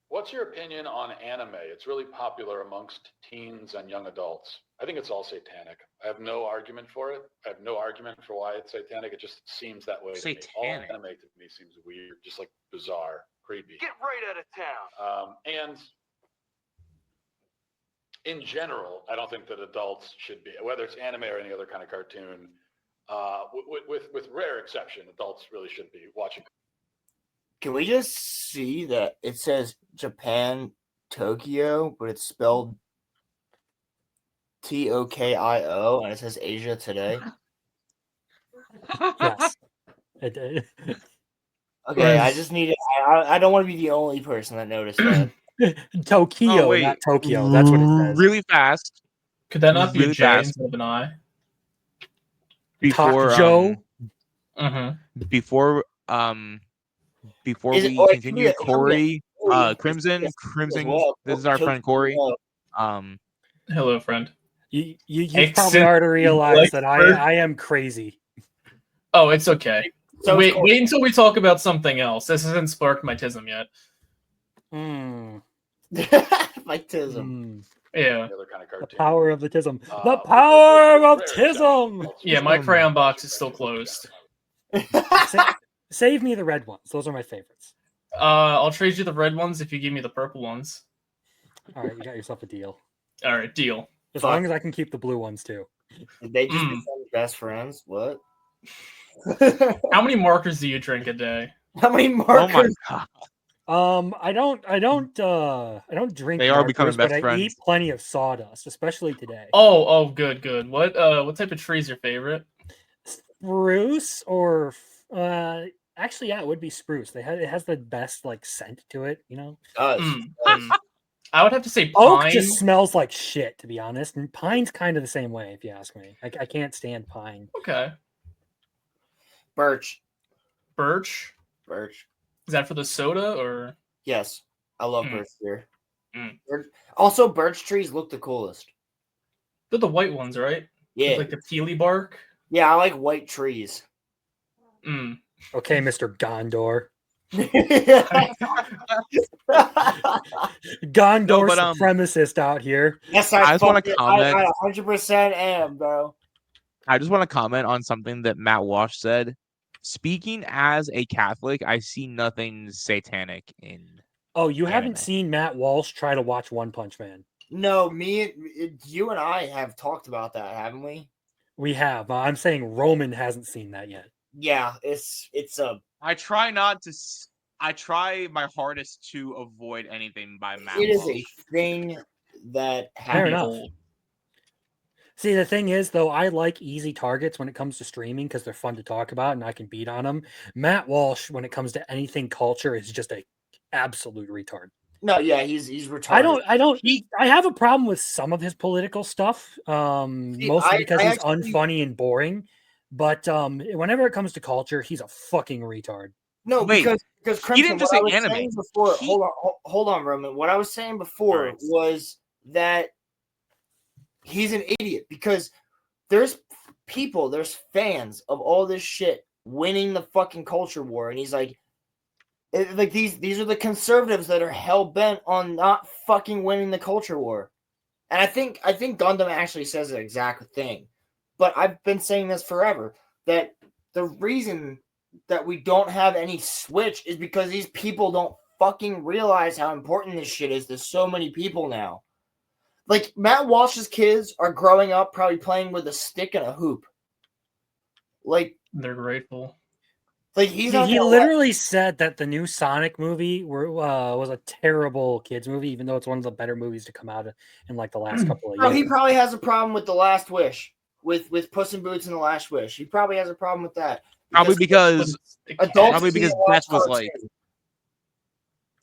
What's your opinion on anime? It's really popular amongst teens and young adults. I think it's all satanic. I have no argument for it. I have no argument for why it's satanic. It just seems that way to me. All Satanic. anime to me seems weird, just like bizarre, creepy. Get right out of town. And in general, I don't think that adults should be, whether it's anime or any other kind of cartoon, with rare exception, adults really should be watching. Can we just see that it says Japan Tokyo, but it's spelled Tokio, and it says Asia Today? Yes. It did. Okay, I just need it. I don't want to be the only person that noticed that. Tokyo, Oh, wait. not Tokyo. That's what it says. Really fast. Could that not be Really a J fast. instead of an I? Before Joe. before Is it- we or it continue, could be a- Corey, Corey, Crimson, as Crimson. well. This is our friend Corey. Hello, friend. You Exit- probably already realized that Blackbird. I am crazy. Oh, it's okay. So wait, it's Corey. wait until we talk about something else. This hasn't sparked my tism yet. Like Tism. Yeah. Other kind of The cartoon. power of the tism. The With power of rare exception, tism. adults Yeah, should my be crayon box watching is still regular closed. Save me the red ones. Those are my favorites. I'll trade you the red ones if you give me the purple ones. All right, you got yourself a deal. All right, deal. As Fuck. long as I can keep the blue ones too. Did they just become best friends? What? How many markers do you drink a day? How many Oh markers? my god. I don't drink. They are becoming markers, but best I friends. eat plenty of sawdust, especially today. Oh, good. What type of tree is your favorite? Spruce or actually, yeah, it would be spruce. It has the best like scent to it, you know. I would have to say Oak pine. just smells like shit, to be honest, and pine's kind of the same way, if you ask me. I can't stand pine. Okay. Birch. Birch. Is that for the soda or? Yes, I love birch beer. Mm. Also, birch trees look the coolest. They're the white ones, right? Yeah. With, like the peely bark. Yeah, I like white trees. Okay, Mr. Gondor. Gondor No, but, supremacist out here. Yes, I just want to fucking- comment. I 100% am, bro. I just want to comment on something that Matt Walsh said. Speaking as a Catholic, I see nothing satanic in. Oh, you haven't anime. seen Matt Walsh try to watch One Punch Man? No, you and I have talked about that, haven't we? We have. I'm saying Roman hasn't seen that yet. Yeah, it's a. I try not to. I try my hardest to avoid anything by Matt It is Walsh. a thing that Fair enough. happens. See, the thing is, though, I like easy targets when it comes to streaming because they're fun to talk about and I can beat on them. Matt Walsh, when it comes to anything culture, is just a absolute retard. No, yeah, he's retarded. I have a problem with some of his political stuff, mostly because I he's actually- unfunny and boring. But whenever it comes to culture, he's a fucking retard. No, Wait, because he Crimson, didn't just what I say was anime. saying before, hold on, Roman. What I was saying before Alright. was that he's an idiot because there's fans of all this shit winning the fucking culture war, and he's like these are the conservatives that are hell bent on not fucking winning the culture war. And I think Gundam actually says the exact thing. But I've been saying this forever, that the reason that we don't have any Switch is because these people don't fucking realize how important this shit is to so many people now. Like, Matt Walsh's kids are growing up probably playing with a stick and a hoop. Like, They're grateful. Like, he's he literally said that the new Sonic movie was a terrible kids movie, even though it's one of the better movies to come out in like the last couple of years. He probably has a problem with The Last Wish, with Puss in Boots and The Last Wish. He probably has a problem with that. Probably because Beth was like,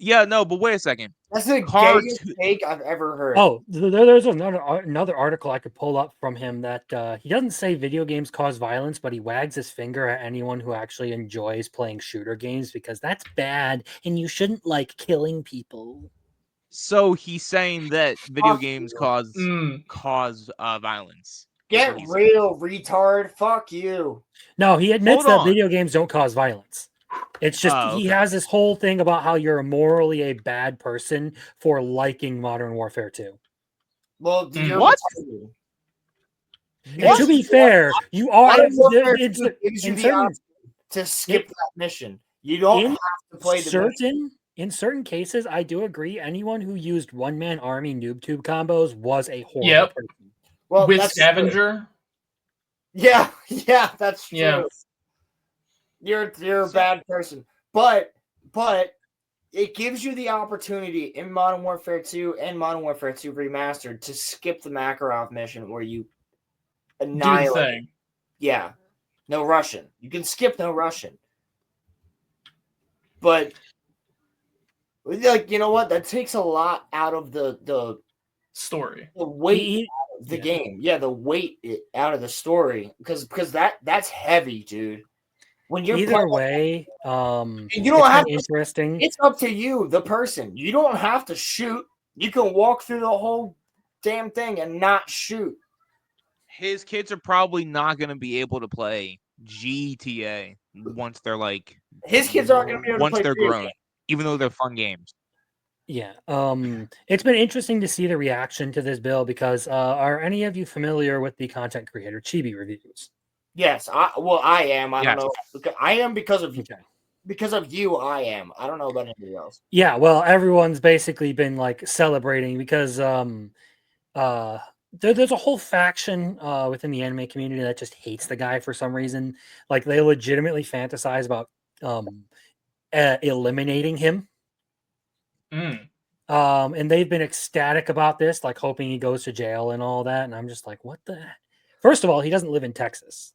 yeah, no, but wait a second. That's the gayest take I've ever heard. Oh, there's another article I could pull up from him that he doesn't say video games cause violence, but he wags his finger at anyone who actually enjoys playing shooter games because that's bad and you shouldn't like killing people. So he's saying that video games cause violence. Get real, retard. Fuck you. No, he admits that video games don't cause violence. It's just he has this whole thing about how you're morally a bad person for liking Modern Warfare 2. Well, what? And to be fair, you are to skip that mission. You don't have to play the mission. In certain cases, I do agree. Anyone who used one-man army noob tube combos was a horrible person. Well, with Scavenger. True. Yeah, that's true. Yeah. You're a bad person, but it gives you the opportunity in Modern Warfare 2 and Modern Warfare 2 Remastered to skip the Makarov mission where you annihilate. Do the thing. Yeah, no Russian. You can skip no Russian, but like, you know what? That takes a lot out of the story, the weight of the game. Yeah, the weight out of the story because that's heavy, dude. When you're either way, you don't have to, interesting. It's up to you, the person. You don't have to shoot. You can walk through the whole damn thing and not shoot. His kids are probably not going to be able to play GTA once they're like. His kids aren't going to be able to play once they're grown, even though they're fun games. Yeah, it's been interesting to see the reaction to this bill because are any of you familiar with the content creator Chibi Reviews? Yes, I am. I don't know. I am because of you. I am. I don't know about anybody else. Yeah, well, everyone's basically been like celebrating because there's a whole faction within the anime community that just hates the guy for some reason. Like they legitimately fantasize about eliminating him. And they've been ecstatic about this, like hoping he goes to jail and all that. And I'm just like, what the? First of all, he doesn't live in Texas.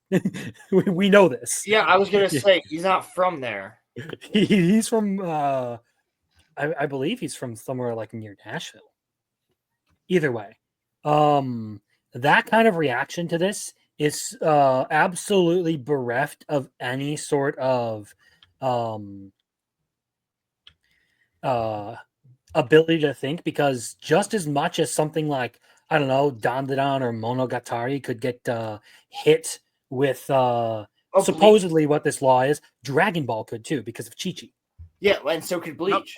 we know this. Yeah, I was gonna say he's not from there. He's from, I believe he's from somewhere like near Nashville. Either way, that kind of reaction to this is absolutely bereft of any sort of ability to think, because just as much as something like, I don't know, Dandadan or Monogatari could get hit with supposedly what this law is, Dragon Ball could too because of Chi-Chi. Yeah, and so could Bleach.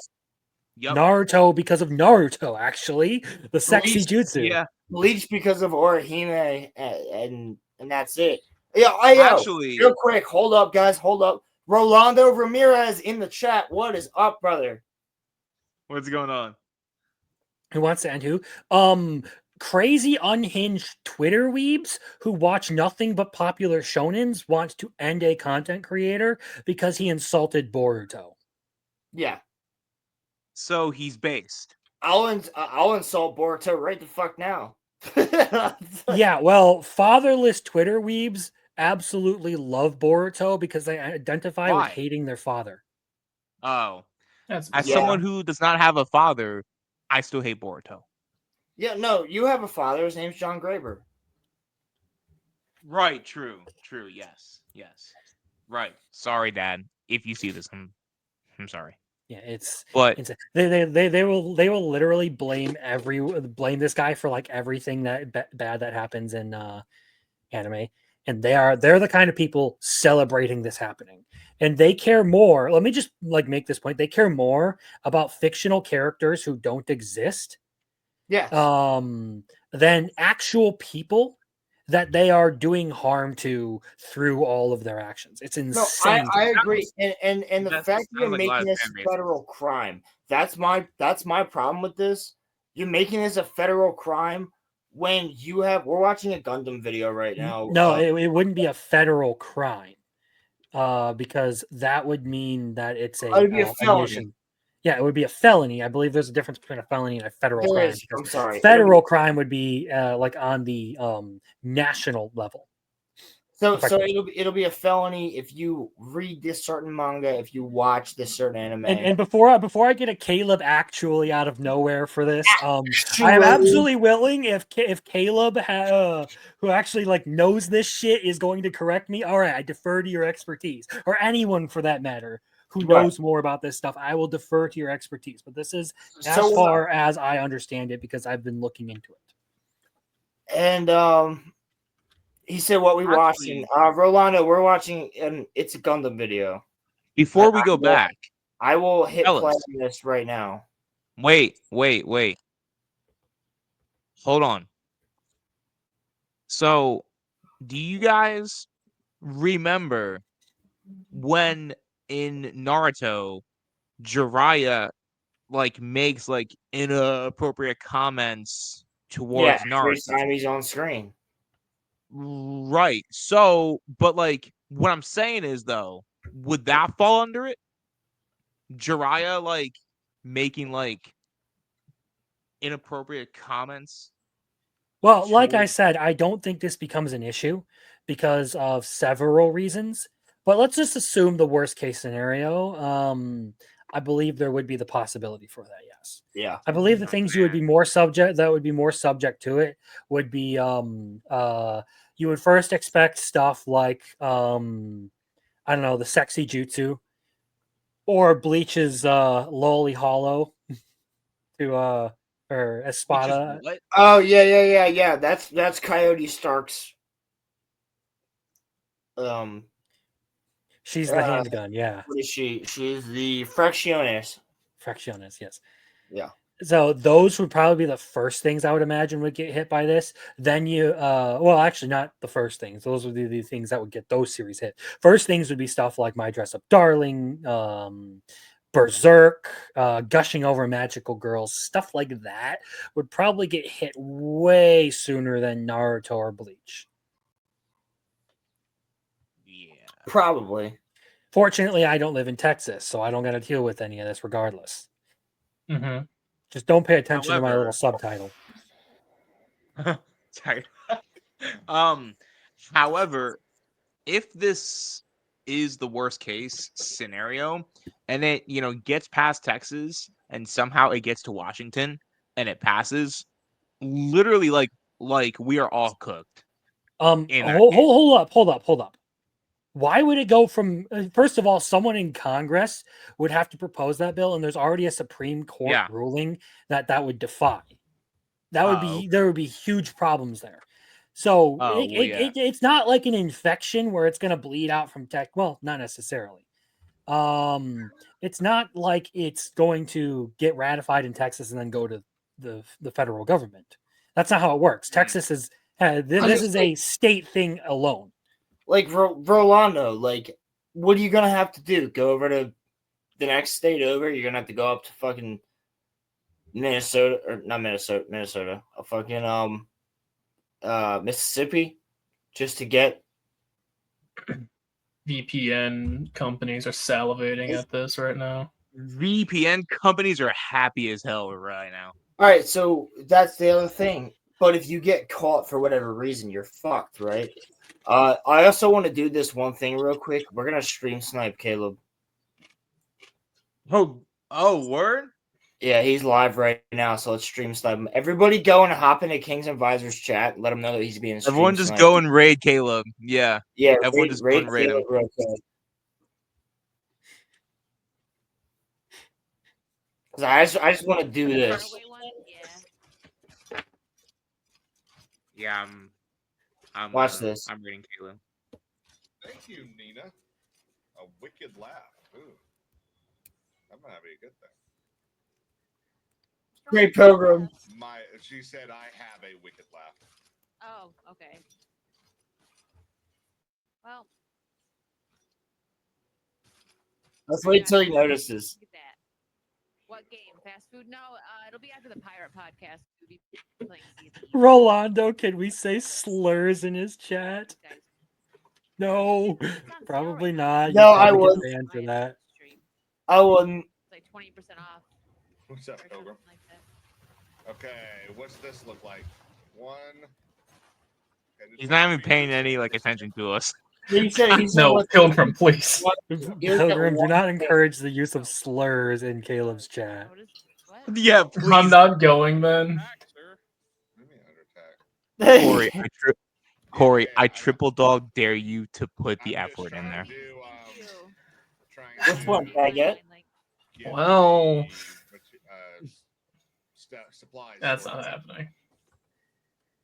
Yep. Naruto because of Naruto, actually. The sexy jutsu. Yeah. Bleach because of Orihime, and that's it. Yeah, actually, real quick, hold up, guys, hold up. Rolando Ramirez in the chat. What is up, brother? What's going on? Who wants to end who? Crazy unhinged Twitter weebs who watch nothing but popular shonens wants to end a content creator because he insulted Boruto. Yeah. So he's based. I'll insult Boruto right the fuck now. Yeah, well, fatherless Twitter weebs absolutely love Boruto because they identify with hating their father. Oh. As someone who does not have a father, I still hate Boruto. Yeah, no, you have a father. His name's John Graber. Right, true, yes. Right. Sorry, Dad. If you see this, I'm sorry. Yeah, but they will literally blame this guy for like everything that bad that happens in anime. and they're the kind of people celebrating this happening, and they care more. Let me just make this point: they care more about fictional characters who don't exist, Yes. than actual people that they are doing harm to through all of their actions. It's No, insane. I agree, and the That fact that you're sounds like a lot making of this fan a bases. federal crime, that's my problem with this. You're making this a federal crime when we're watching a Gundam video right now. No, it wouldn't be a federal crime, because that would mean that it's it would be a felony. nation. Yeah, it would be a felony. I believe there's a difference between a felony and a federal There crime. is. I'm sorry. Federal crime would be like on the national level. So it'll be a felony if you read this certain manga, if you watch this certain anime. And before I get a Caleb actually out of nowhere for this, I am Actually. absolutely willing if Caleb who actually knows this shit is going to correct me. All right, I defer to your expertise, or anyone for that matter who knows more about this stuff. I will defer to your expertise, but this is as far as I understand it because I've been looking into it. And he said, "What we watching?" Rolando, we're watching, and it's a Gundam video. Before we go back, I will hit play fellas. on this right now. Wait. Hold on. So, do you guys remember when in Naruto, Jiraiya makes inappropriate comments towards Naruto? First time he's on screen. Right. So, but what I'm saying is though, would that fall under it? Jiraiya making inappropriate comments? Well, like I said, I don't think this becomes an issue because of several reasons. But let's just assume the worst case scenario. I believe there would be the possibility for that. Yes. Yeah. I believe the things you would be more subject to it would be you would first expect stuff like I don't know, the sexy jutsu or Bleach's lolly hollow to or Espada. Oh yeah. That's Coyote Stark's. She's the handgun, yeah. What is she? She's the Fracciones. Fracciones, yes. Yeah. So those would probably be the first things I would imagine would get hit by this. Then you, well, actually not the first things. Those would be the things that would get those series hit. First things would be stuff like My Dress Up Darling, Berserk, gushing over magical girls, stuff like that would probably get hit way sooner than Naruto or Bleach. Yeah. Probably. Fortunately, I don't live in Texas, so I don't got to deal with any of this regardless. Mm-hmm. Just don't pay attention to my little subtitle. Tired. However, if this is the worst case scenario and it, gets past Texas and somehow it gets to Washington and it passes, literally like we are all cooked. Hold up. Why would it go from, first of all, someone in Congress would have to propose that bill, and there's already a Supreme Court ruling that would defy. That would be, there would be huge problems there. So it's not like an infection where it's going to bleed out from tech. Well, not necessarily. It's not like it's going to get ratified in Texas and then go to the federal government. That's not how it works. Texas is, this is a state thing alone. Like Rolando, what are you gonna have to do? Go over to the next state over? You're gonna have to go up to fucking Minnesota, or not Minnesota, a fucking Mississippi, just to get. VPN companies are salivating at this right now. VPN companies are happy as hell right now. All right, so that's the other thing. But if you get caught for whatever reason, you're fucked, right? I also want to do this one thing real quick. We're gonna stream snipe Caleb. Oh, word? Yeah, he's live right now, so let's stream snipe him. Everybody go and hop into Kings and Visors chat. Let him know that he's being stream Everyone just sniped. go and raid Caleb. Yeah. Yeah, everyone just go and raid him. Real quick. I just want to do this. Yeah. Watch this. I'm reading Caleb. Thank you, Nina. A wicked laugh. Ooh. That might be a good thing. Great program. She said I have a wicked laugh. Oh, okay. Well, Let's wait till he notices. look at that. What game? Fast food? No, it'll be after the pirate podcast. We'll be playing D&D. Rolando, can we say slurs in his chat? No, probably not. No, You'll I probably wouldn't. get banned for that. I wouldn't. It's like 20% off. What's up, or Pilgrim? something like that. Okay, what's this look like? One. He's not even paying any attention to us. He said he's No, Pilgrim, please. Pilgrim, do not encourage the use of slurs in Caleb's chat. Yeah, please. I'm not going then. Corey, I triple dog dare you to put the F word in there. Which one? Baguette? Well, supplies. that's not happening.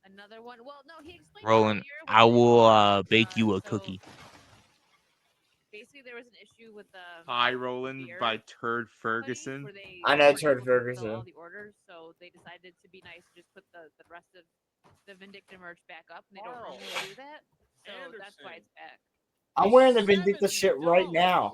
Another one. Well, no, he explained. Roland, I will bake you a cookie. Basically, there was an issue with the. Hi, Roland by Turd Ferguson. I know Turd Ferguson. All the orders, so they decided to be nice and just put the rest of the Vindicta merch back up, and they don't normally do that, so that's why it's back. I'm wearing the Vindicta shit right now.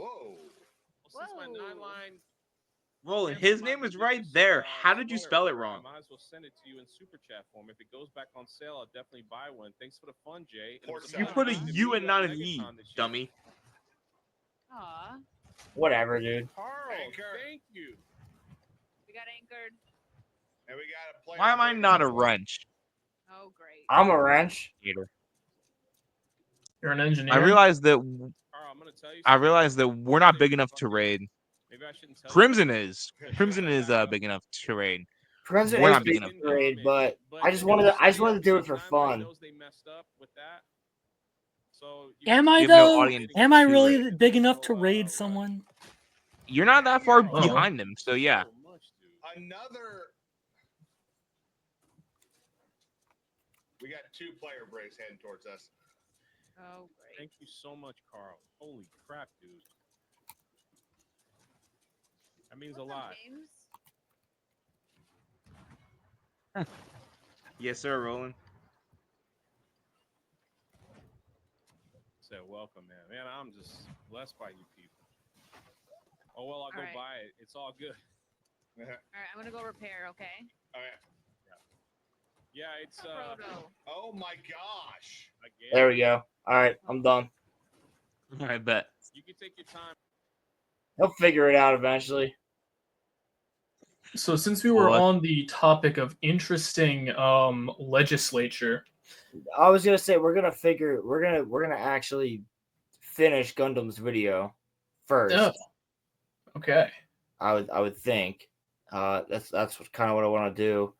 Roland, his name is right there. How did you spell it wrong? I might as well send it to you in super chat form. If it goes back on sale, I'll definitely buy one. Thanks for the fun, Jay. You put a U and not an E, dummy. Aw. Whatever, dude. Carl, thank you. We got anchored. And we got a player. Why am I not a wrench? Oh, great. I'm a wrench. You're an engineer. I realized that. Carl, I'm gonna tell you I realized that we're not big enough to raid. Maybe I shouldn't tell Crimson is. Crimson is big enough to raid. Crimson We're is not big big enough. grade, but I just wanted to do it for fun. They messed up with that. So Am I You have no though? audience Am I to really raid. big enough to raid someone? You're not that far Oh. behind them, so yeah. Another. We got 2 player breaks heading towards us. Oh, great. Thank you so much, Carl. Holy crap, dude. That means a lot. Yes, sir, Roland. So welcome, man. Man, I'm just blessed by you people. Oh well, I'll go Alright. buy it. It's all good. All right, I'm gonna go repair. Okay. All right. Yeah, it's Frodo. Oh my gosh. Again. There we go. All right, I'm done. I bet. You can take your time. He'll figure it out eventually. So since we were What? on the topic of interesting legislature, I was gonna say we're gonna actually finish Gundam's video first. Oh. Okay. I would think. That's kind of what I want to do.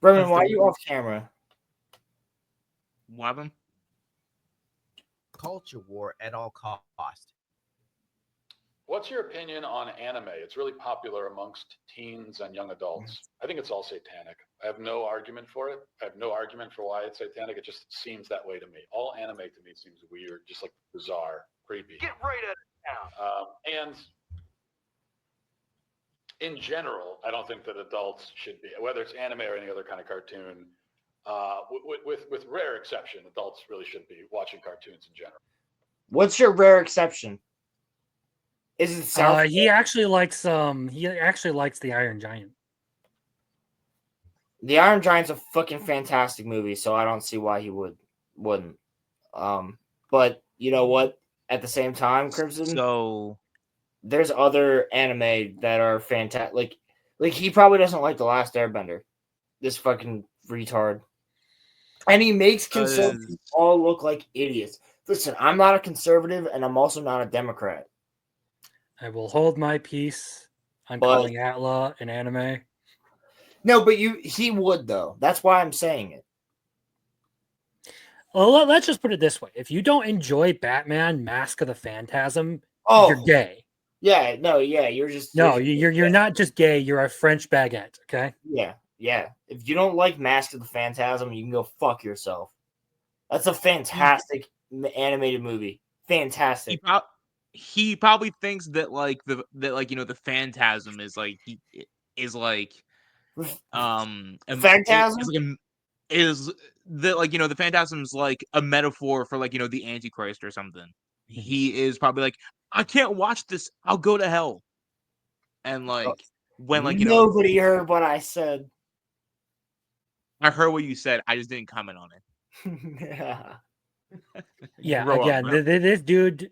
Bremen, why are you off camera? What happened? Culture war at all cost. What's your opinion on anime? It's really popular amongst teens and young adults. I think it's all satanic. I have no argument for it. I have no argument for why it's satanic. It just seems that way to me. All anime to me seems weird, just like bizarre, creepy. Get right out of town. And in general, I don't think that adults should be, whether it's anime or any other kind of cartoon, with rare exception, adults really shouldn't be watching cartoons in general. What's your rare exception? Is it South? He actually likes the Iron Giant. The Iron Giant's a fucking fantastic movie, so I don't see why he wouldn't. But you know what? At the same time, Crimson. So there's other anime that are fantastic. Like he probably doesn't like The Last Airbender. This fucking retard. And he makes conservatives all look like idiots. Listen, I'm not a conservative, and I'm also not a Democrat. I will hold my peace on calling Atla an anime. No, but he would though. That's why I'm saying it. Well, let's just put it this way: if you don't enjoy Batman: Mask of the Phantasm, you're gay. Yeah, no, yeah, you're just you're not just gay. You're a French baguette. Okay. Yeah. If you don't like Mask of the Phantasm, you can go fuck yourself. That's a fantastic animated movie. Fantastic. He probably thinks that like the Phantasm is like Phantasm? is that like the Phantasm's like a metaphor for like the Antichrist or something. He is probably like, I can't watch this. I'll go to hell. And like when like nobody heard what I said. I heard what you said. I just didn't comment on it. Yeah, Grow up, again, bro. this dude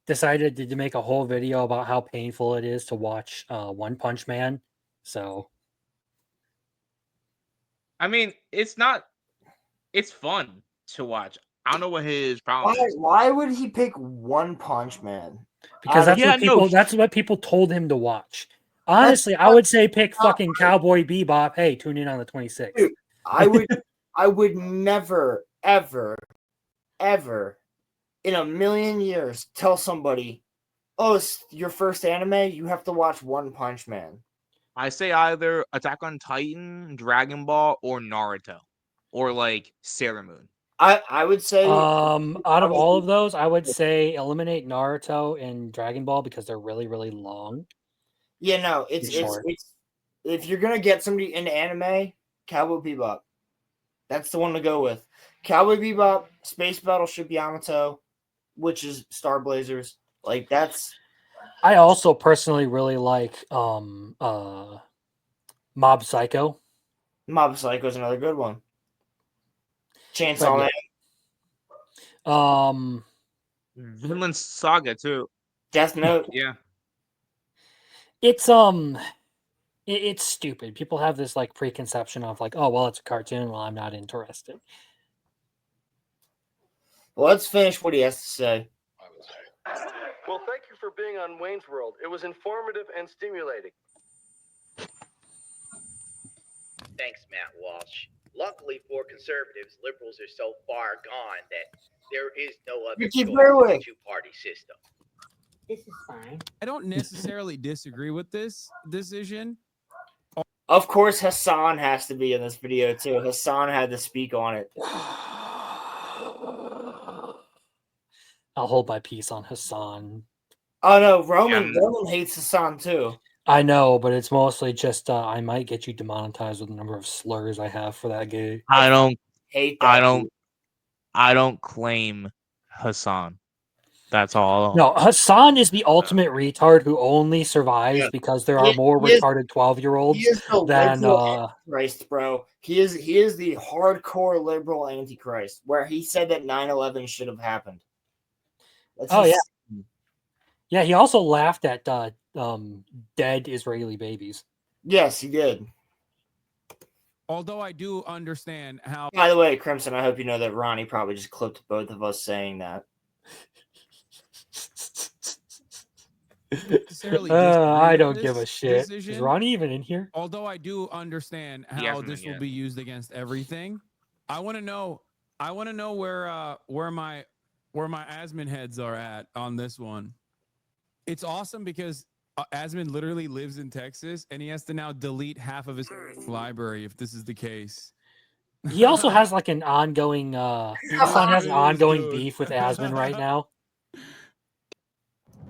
decided to make a whole video about how painful it is to watch One Punch Man. So I mean, it's fun to watch. I don't know what his problem is. Why would he pick One Punch Man? because that's what people told him to watch. Honestly, I would say pick fucking Cowboy Bebop. Hey, tune in on the 26th. Dude, I would never, ever, ever in a million years tell somebody, oh, it's your first anime, you have to watch One Punch Man. I say either Attack on Titan, Dragon Ball, or Naruto, or like Sailor Moon. I would say out of all of those, I would say eliminate Naruto and Dragon Ball because they're really, really long. Yeah, no, it's if you're gonna get somebody into anime, Cowboy Bebop. That's the one to go with. Cowboy Bebop, Space Battleship Yamato, which is Star Blazers. Like that's. I also personally really like Mob Psycho. Mob Psycho is another good one. Chainsaw Man. Vinland Saga too. Death Note. Yeah. It's stupid. People have this like preconception of like, oh well, it's a cartoon. Well, I'm not interested. Well, let's finish what he has to say. Well, thank you for being on Wayne's World. It was informative and stimulating. Thanks, Matt Walsh. Luckily for conservatives, liberals are so far gone that there is no other choice than the two-party system. This is fine. I don't necessarily disagree with this decision. Of course, Hassan has to be in this video too. Hassan had to speak on it. I'll hold my peace on Hassan. Oh no, Roman hates Hassan too. I know, but it's mostly just I might get you demonetized with the number of slurs I have for that game. I don't hate that. I don't claim Hassan. That's all. No, Hassan is the ultimate retard who only survives because there are more retarded 12-year-olds than Antichrist, bro. He is the hardcore liberal Antichrist, where he said that 9/11 should have happened. Yeah. Yeah, he also laughed at dead Israeli babies. Yes, he did. Although I do understand how. By the way, Crimson, I hope you know that Ronnie probably just clipped both of us saying that. I don't give a shit. Is Ronnie even in here? Although I do understand how this will be used against everything, I want to know where my Asmon heads are at on this one. It's awesome because Asmon literally lives in Texas and he has to now delete half of his library if this is the case. He also has like an ongoing beef with Asmon right now.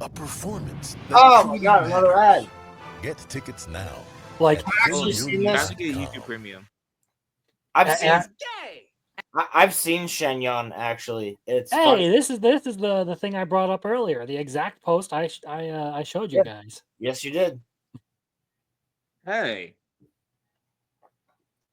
A performance. Oh my god, another ad. Get tickets now. Like, Get YouTube Premium. I've seen Shenyon actually. It's hey, funny. this is the thing I brought up earlier. The exact post I showed you guys. Yes, you did. Hey.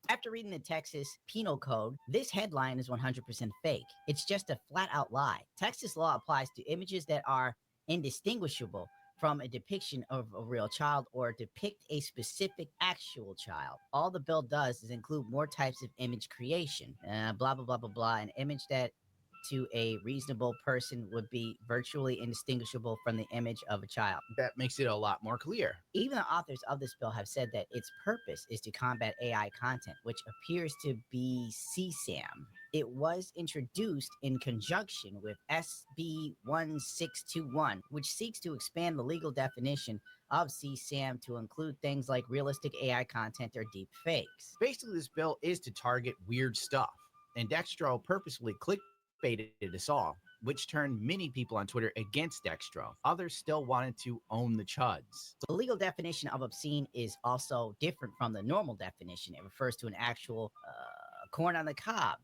After reading the Texas Penal Code, this headline is 100% fake. It's just a flat-out lie. Texas law applies to images that are indistinguishable from a depiction of a real child or depict a specific actual child. All the bill does is include more types of image creation. Blah, blah, blah, blah, blah. An image that to a reasonable person would be virtually indistinguishable from the image of a child. That makes it a lot more clear. Even the authors of this bill have said that its purpose is to combat AI content, which appears to be CSAM. It was introduced in conjunction with SB 1621, which seeks to expand the legal definition of CSAM to include things like realistic AI content or deep fakes. Basically, this bill is to target weird stuff, and Dextro purposefully clickbaited us all, which turned many people on Twitter against Dextro. Others still wanted to own the chuds. The legal definition of obscene is also different from the normal definition. It refers to an actual corn on the cob.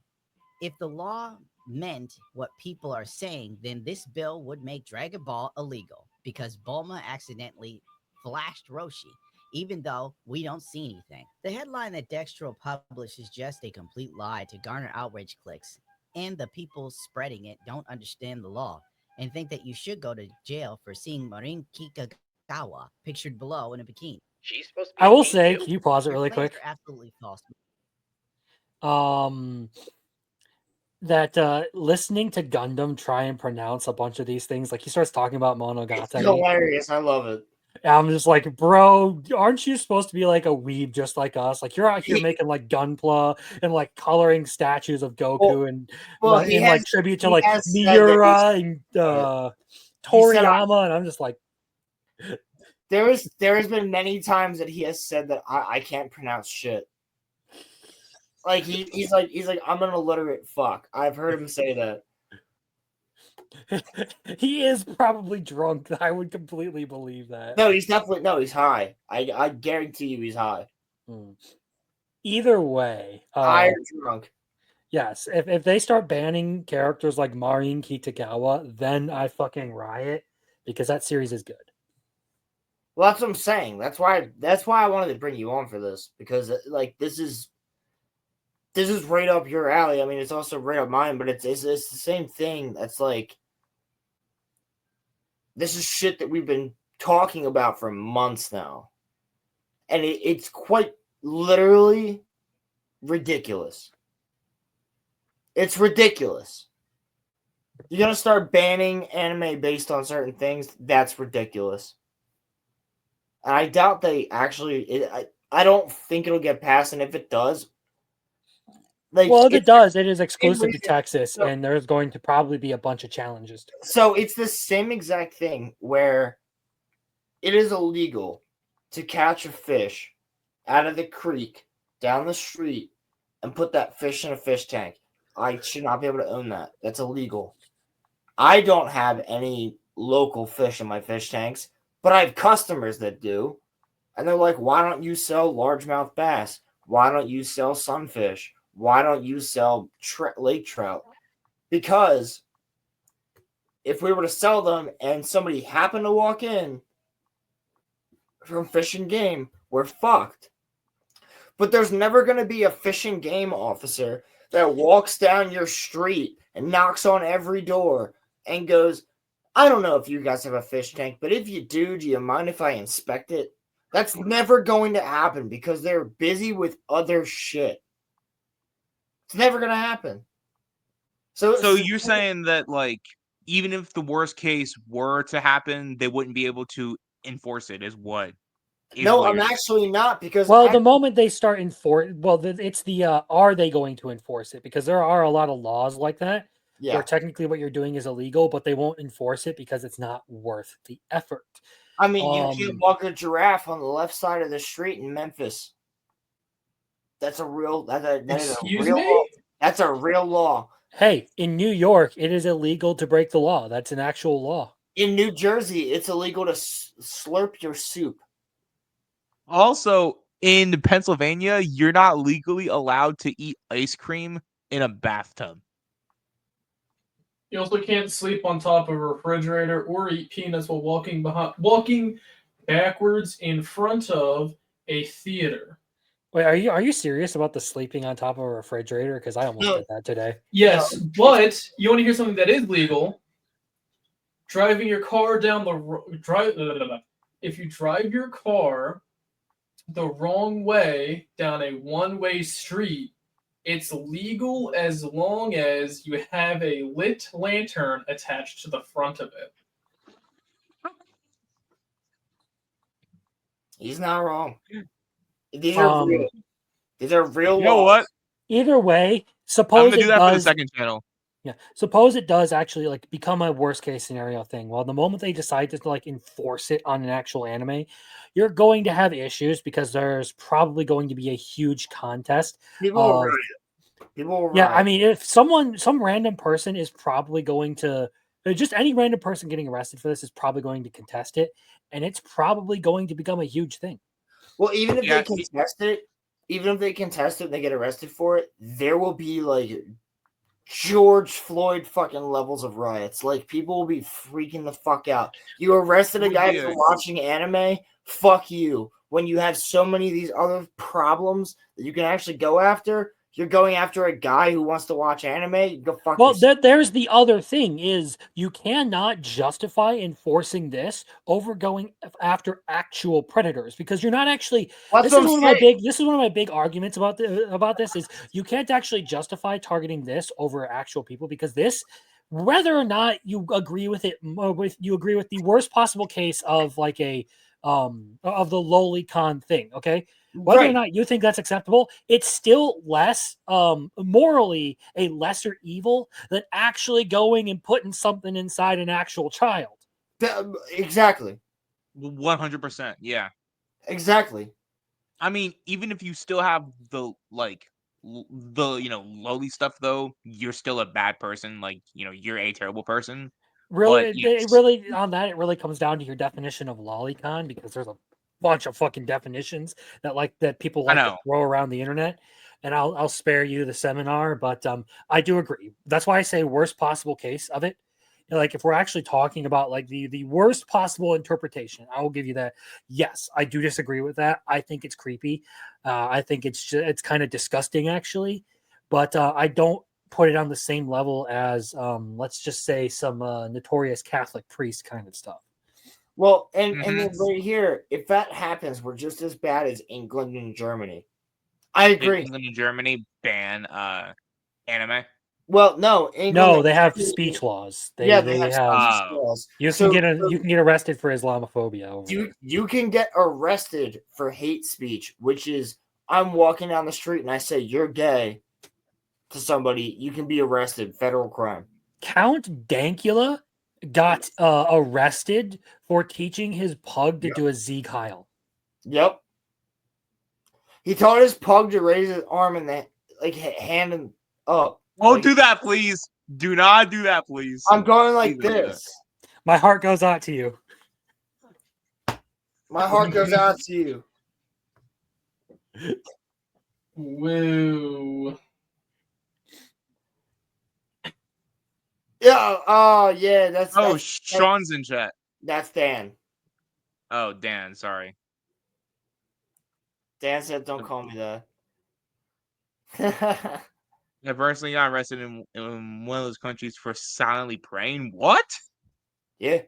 If the law meant what people are saying, then this bill would make Dragon Ball illegal because Bulma accidentally flashed Roshi, even though we don't see anything. The headline that Dextro published is just a complete lie to garner outrage clicks, and the people spreading it don't understand the law and think that you should go to jail for seeing Marin Kikagawa pictured below in a bikini. She's supposed to be I will a say, too. can you pause it Your really claims quick? are absolutely false. That listening to Gundam try and pronounce a bunch of these things, like he starts talking about It's Monogatari. hilarious. I love it. And I'm just like, bro, aren't you supposed to be like a weeb just like us? Like you're out here making like Gunpla and like coloring statues of Goku and like tribute to like Miura and Toriyama, and I'm just like, there has been many times that he has said that I can't pronounce shit. Like he's like I'm an illiterate fuck. I've heard him say that. he is probably drunk. I would completely believe that. No, he's high. I guarantee you he's high. Either way, high or drunk. Yes, if they start banning characters like Marin Kitagawa, then I fucking riot because that series is good. Well, that's what I'm saying. That's why I wanted to bring you on for this, because like this is right up your alley. I mean, it's also right up mine, but it's the same thing. That's like, this is shit that we've been talking about for months now. And it's quite literally ridiculous. It's ridiculous. You're going to start banning anime based on certain things? That's ridiculous. And I doubt they actually... I don't think it'll get passed, and if it does... Like, well, if it does, it is exclusive to Texas, and there's going to probably be a bunch of challenges to it. So it's the same exact thing where it is illegal to catch a fish out of the creek down the street and put that fish in a fish tank. I should not be able to own that. That's illegal. I don't have any local fish in my fish tanks, but I have customers that do. And they're like, why don't you sell largemouth bass? Why don't you sell sunfish? Why don't you sell lake trout? Because if we were to sell them and somebody happened to walk in from Fish and Game, we're fucked. But there's never going to be a Fish and Game officer that walks down your street and knocks on every door and goes, I don't know if you guys have a fish tank, but if you do you mind if I inspect it? That's never going to happen because they're busy with other shit. It's never going to happen. So you're saying that, like, even if the worst case were to happen, they wouldn't be able to enforce it, is what? No, I'm actually not, because... Well, the moment they start it's the are they going to enforce it? Because there are a lot of laws like that where technically what you're doing is illegal, but they won't enforce it because it's not worth the effort. I mean, you can't walk a giraffe on the left side of the street in Memphis. That's a real... Excuse me? That's a real law. Hey, in New York, it is illegal to break the law. That's an actual law. In New Jersey, it's illegal to slurp your soup. Also, in Pennsylvania, you're not legally allowed to eat ice cream in a bathtub. You also can't sleep on top of a refrigerator or eat peanuts while walking backwards in front of a theater. Wait, are you serious about the sleeping on top of a refrigerator? Because I almost did that today. Yes, but you want to hear something that is legal? Driving your car down the if you drive your car the wrong way down a one-way street It's legal as long as you have a lit lantern attached to the front of it. He's not wrong. These are real. These are real You know laws. what? Either way, I'm suppose gonna do it that for the does. second channel. Yeah, suppose it does actually like become a worst case scenario thing. Well, the moment they decide to like enforce it on an actual anime, you're going to have issues because there's probably going to be a huge contest. People will of- riot. People will Yeah, riot. I mean, if some random person is probably going to, just any random person getting arrested for this is probably going to contest it, and it's probably going to become a huge thing. Well, even if Yeah, they contest it, and they get arrested for it, there will be like George Floyd fucking levels of riots. Like people will be freaking the fuck out. You arrested a guy for watching anime? Fuck you. When you have so many of these other problems that you can actually go after, you're going after a guy who wants to watch anime. You go fuck Well, yourself. there's the other thing is you cannot justify enforcing this over going after actual predators because you're not actually. That's This what is I'm one of my saying. this is one of my big arguments about this is you can't actually justify targeting this over actual people because this, whether or not you agree with it, you agree with the worst possible case of like a of the lolicon thing, okay? Whether or Right. not you think that's acceptable, it's still less morally a lesser evil than actually going and putting something inside an actual child. Exactly. 100%. Yeah. Exactly. I mean, even if you still have the lowly stuff though, you're still a bad person. Like, you're a terrible person. Really, But it yes. really on that it really comes down to your definition of lolicon because there's a bunch of fucking definitions that people I like to know. throw around the internet, and I'll spare you the seminar, but I do agree. That's why I say worst possible case of it. Like if we're actually talking about like the worst possible interpretation, I will give you that. Yes, I do disagree with that. I think it's creepy. I think it's kind of disgusting actually, but I don't put it on the same level as let's just say some notorious Catholic priest kind of stuff. Well, and then right here, if that happens, we're just as bad as England and Germany. I agree. England and Germany ban anime. Well, no, England. No, they have speech laws. They have speech laws. You can get arrested for Islamophobia. Over there. You can get arrested for hate speech, which is I'm walking down the street and I say you're gay to somebody, you can be arrested, federal crime. Count Dankula got arrested for teaching his pug to do a Sieg Heil. Yep. He taught his pug to raise his arm and then hand him up. Don't do that, please. Do not do that, please. I'm going like this. My heart goes out to you. My heart goes out to you. Woo. Yeah. Oh, yeah. That's Sean's in chat. That's Dan. Oh, Dan. Sorry. Dan said, "Don't call me that." I personally got arrested in one of those countries for silently praying. What? Yeah.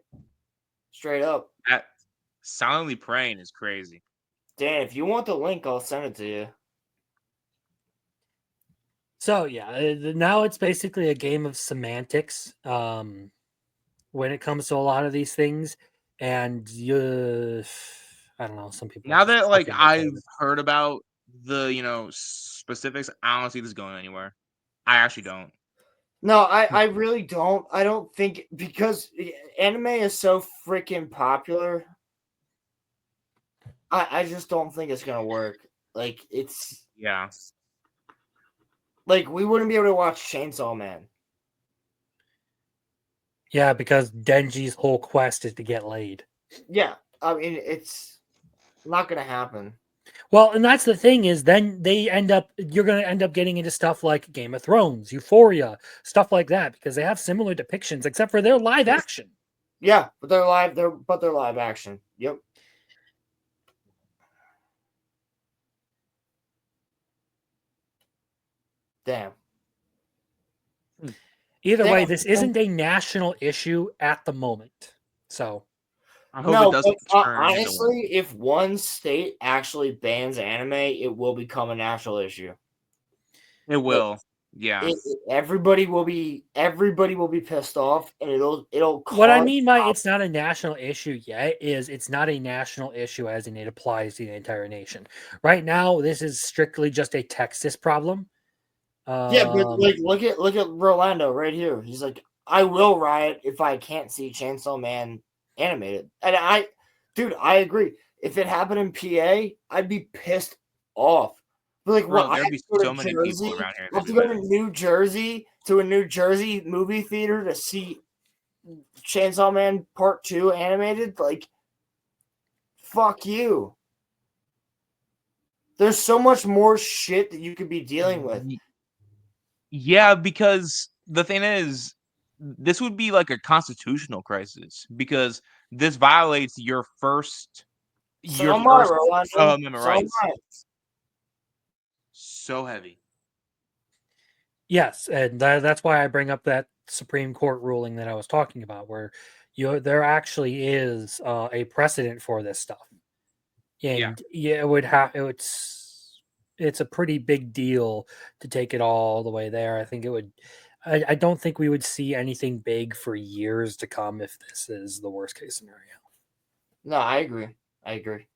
Straight up. That silently praying is crazy. Dan, if you want the link, I'll send it to you. So yeah, now it's basically a game of semantics when it comes to a lot of these things, and I don't know. Some people Now that I've heard about the specifics, I don't see this going anywhere. I actually don't. No, I really don't. I don't think because anime is so freaking popular. I just don't think it's gonna work. Like it's like we wouldn't be able to watch Chainsaw Man. Yeah, because Denji's whole quest is to get laid. Yeah, I mean it's not gonna happen. Well, and that's the thing is then you're going to end up getting into stuff like Game of Thrones, Euphoria, stuff like that because they have similar depictions except for their live action. Yeah, but they're live action. Yep. Damn. Either way, this isn't a national issue at the moment. So I hope it doesn't turn honestly, if one state actually bans anime, it will become a national issue. It will. Yeah. Everybody will be pissed off, and it'll What I cause mean by it's not a national issue yet is it's not a national issue as in it applies to the entire nation. Right now, this is strictly just a Texas problem. Yeah, but like look at Rolando right here. He's like, I will riot if I can't see Chainsaw Man animated. And I agree. If it happened in PA, I'd be pissed off. But like, Bro, what? I there'd have be to go so to many Jersey. people around here I have to that go do to New Jersey to a New Jersey movie theater to see Chainsaw Man Part 2 animated. Like, fuck you. There's so much more shit that you could be dealing with. Yeah, because the thing is, this would be like a constitutional crisis because this violates your first Amendment rights. So heavy. Yes, and that's why I bring up that Supreme Court ruling that I was talking about, where there actually is a precedent for this stuff, and it's a pretty big deal to take it all the way there. I think it would. I don't think we would see anything big for years to come if this is the worst case scenario. No, I agree.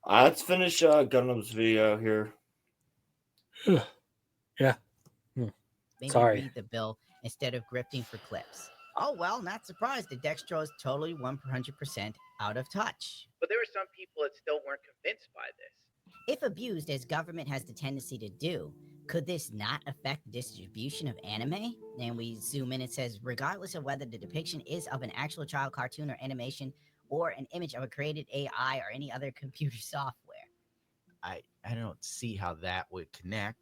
Let's finish Gundam's video here. Yeah. Maybe Sorry. read the bill instead of grifting for clips. Oh, well, not surprised that Dextro is totally 100% out of touch. But there were some people that still weren't convinced by this. If abused, as government has the tendency to do, could this not affect the distribution of anime? And we zoom in, it says, regardless of whether the depiction is of an actual child cartoon or animation, or an image of a created AI or any other computer software. I don't see how that would connect.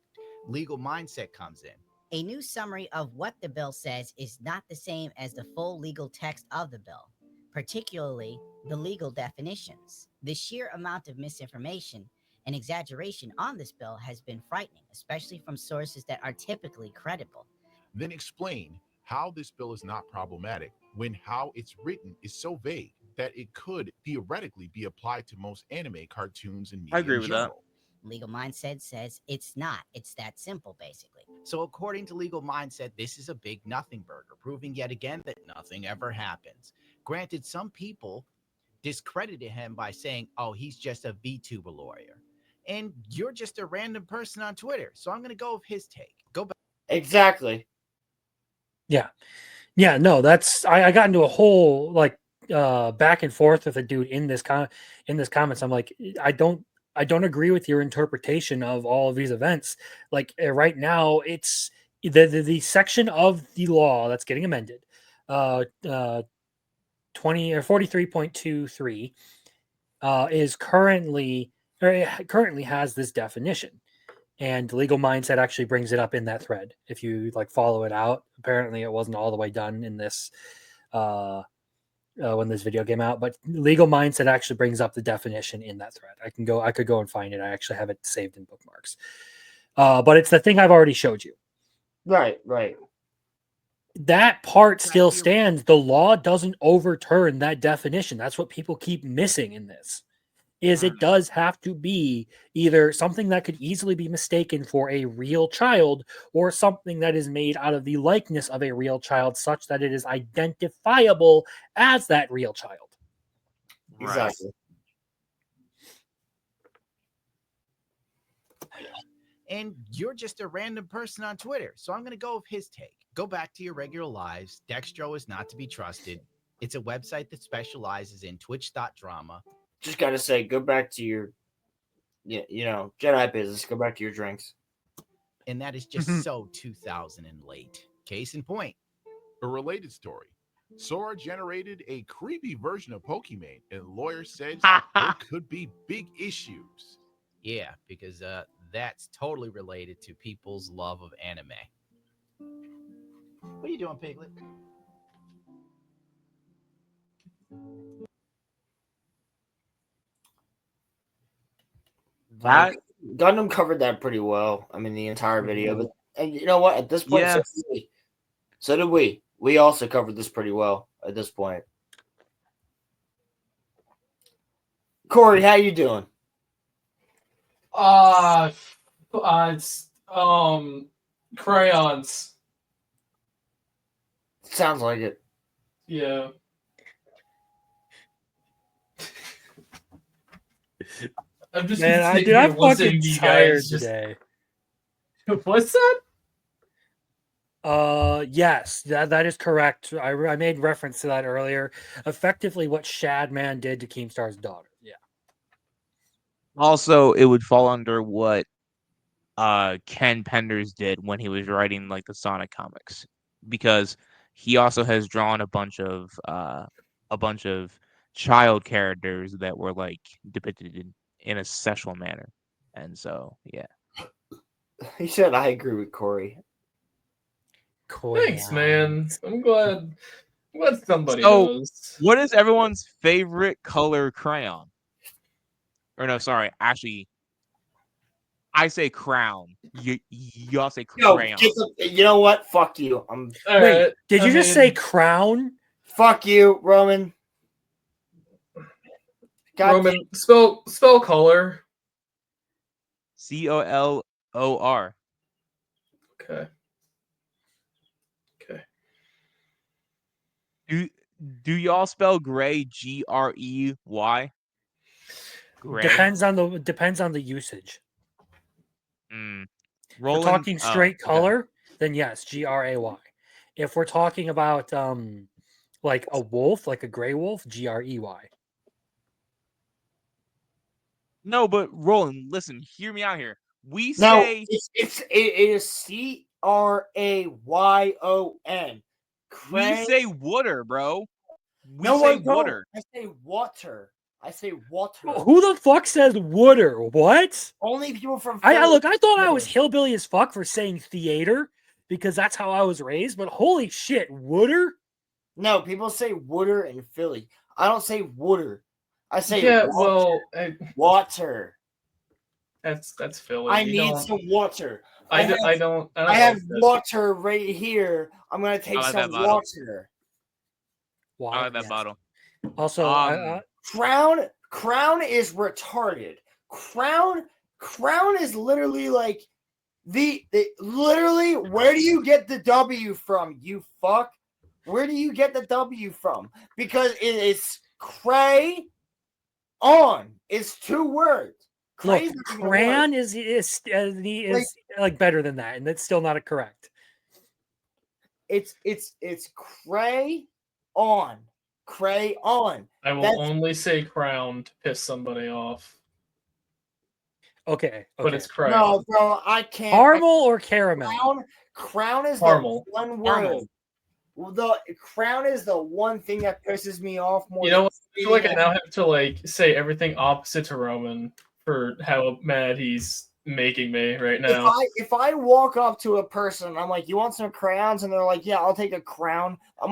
Legal mindset comes in. A new summary of what the bill says is not the same as the full legal text of the bill, particularly the legal definitions. The sheer amount of misinformation and exaggeration on this bill has been frightening, especially from sources that are typically credible. Then explain how this bill is not problematic when how it's written is so vague that it could theoretically be applied to most anime, cartoons, and media I agree in with general. Legal Mindset says it's not. It's that simple, basically. So according to Legal Mindset, this is a big nothing burger, proving yet again that nothing ever happens. Granted, some people discredited him by saying, oh, he's just a VTuber lawyer. And you're just a random person on Twitter. So I'm going to go with his take. Go back. Exactly. Yeah. No, that's I got into a whole like back and forth with a dude in this comments. I'm like, I don't agree with your interpretation of all of these events. Like right now, it's the section of the law that's getting amended, 20 or 43.23, is currently has this definition, and Legal Mindset actually brings it up in that thread. If you like follow it out, apparently it wasn't all the way done in this when this video came out, but Legal Mindset actually brings up the definition in that thread. I could go and find it. I actually have it saved in bookmarks. But it's the thing I've already showed you. Right. That part still stands. The law doesn't overturn that definition. That's what people keep missing in this. Is it does have to be either something that could easily be mistaken for a real child or something that is made out of the likeness of a real child such that it is identifiable as that real child. Exactly. And you're just a random person on Twitter. So I'm going to go with his take. Go back to your regular lives. Dextro is not to be trusted. It's a website that specializes in Twitch.drama. Just got to say, go back to your, Jedi business. Go back to your drinks. And that is just so 2000 and late. Case in point. A related story. Sora generated a creepy version of Pokemon, and lawyer said there could be big issues. Yeah, because that's totally related to people's love of anime. What are you doing, Piglet? That Gundam covered that pretty well. I mean, the entire video. But and you know what? At this point, so did we. We also covered this pretty well at this point. Corey, how you doing? It's crayons. Sounds like it. Yeah. I'm just Man, sitting dude, here I'm listening fucking to you tired guys just- today. What's that? Yes, that is correct. I made reference to that earlier. Effectively, what Shadman did to Keemstar's daughter. Yeah. Also, it would fall under what Ken Penders did when he was writing like the Sonic comics, because he also has drawn a bunch of child characters that were like depicted in a sexual manner, and so yeah. He said, "I agree with Corey." Thanks, man. I'm glad somebody So, knows. what is everyone's favorite color crayon? Or no, sorry, actually, I say crown. Y'all say Yo, crayon. you know what? Fuck you. Wait, did you just say crown? Fuck you, Roman. Roman, spell color. COLOR. Okay. Do y'all spell gray GREY? Gray. Depends on the usage. Mm. If we're talking straight color, then yes, GRAY. If we're talking about like a wolf, like a gray wolf, GREY. No, but Roland, listen, hear me out here. We No, say it is CRAYON. we say water, bro. We No, say I don't. water. I say water. I say water. Who the fuck says wooder? What? Only people from I Philly. look. I thought I was hillbilly as fuck for saying theater because that's how I was raised. But holy shit, wooder. No, people say wooder in Philly. I don't say wooder. I say water. That's Philly. I You need don't- some water. I have, don't I have like this. water right here. I'm gonna take I like some that bottle. water. I like that bottle. Also, Crown is retarded. Crown is literally like the literally. Where do you get the W from? You fuck. Where do you get the W from? Because it is cray on. It's 2 words. look, Cray's not even a word. crayon is like better than that, and that's still not correct. It's cray on. Crayon. I will only say crown to piss somebody off. Okay. But it's crayon. No, bro, I can't. Caramel or caramel? Crown is Caramel. the one word. The crown is the one thing that pisses me off more. You know what? I than feel like I anything now have to like say everything opposite to Roman for how mad he's making me right now. If I walk up to a person and I'm like, "You want some crayons?" and they're like, "Yeah, I'll take a crown." I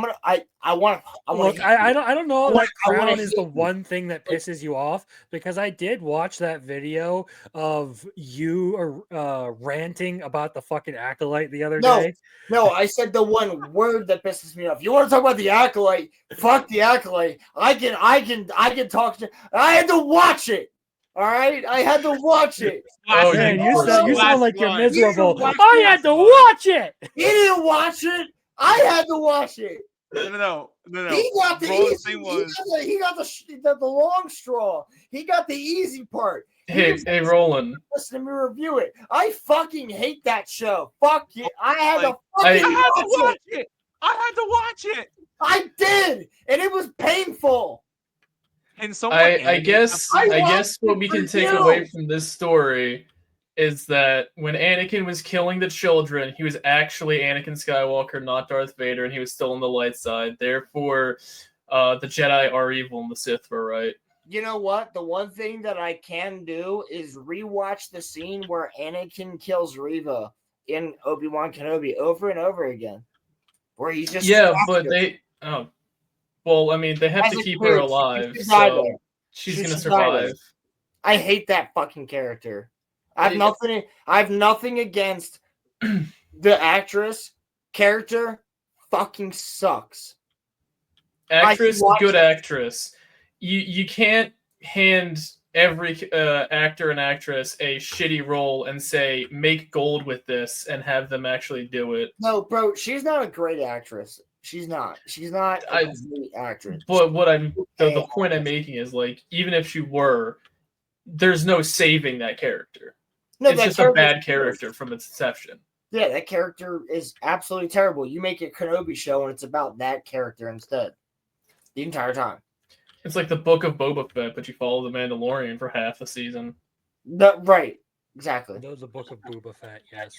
want Look, I don't know that I wanna crown is the hit you. one thing that pisses you off, because I did watch that video of you ranting about the fucking acolyte the other day. No, I said the one word that pisses me off. You want to talk about the acolyte? Fuck the acolyte. I can talk to. I had to watch it. All right, I had to watch it. Oh, man, you sound like you're miserable. You didn't I had to watch it. He didn't watch it. I had to watch it. No. He got the Roland's easy. thing was- He got the long straw. He got the easy part. Hey, Roland. Listen to me review it. I fucking hate that show. Fuck you. I had to I fucking had to watch watch it. it. I had to watch it. I did, and it was painful. And someone I guess what we can take you. away from this story is that when Anakin was killing the children, he was actually Anakin Skywalker, not Darth Vader, and he was still on the light side. Therefore, the Jedi are evil and the Sith were right. You know what? The one thing that I can do is rewatch the scene where Anakin kills Reva in Obi-Wan Kenobi over and over again. Where he's just but they well, I mean, they have As to a keep kid, her alive, she should die so there. she's She gonna should die there. survive. I hate that fucking character. I have nothing against the actress. Character fucking sucks. Actress, watch good it. actress. You can't hand every actor and actress a shitty role and say, make gold with this, and have them actually do it. No, bro, she's not a great actress. She's not. She's not a great actress. But what the point I'm making is, like, even if she were, there's no saving that character. No, it's that just a bad character from its inception. Yeah, that character is absolutely terrible. You make a Kenobi show and it's about that character instead. The entire time. It's like the Book of Boba Fett, but you follow the Mandalorian for half the season. No, right. Exactly. That was the Book of Boba Fett, yes.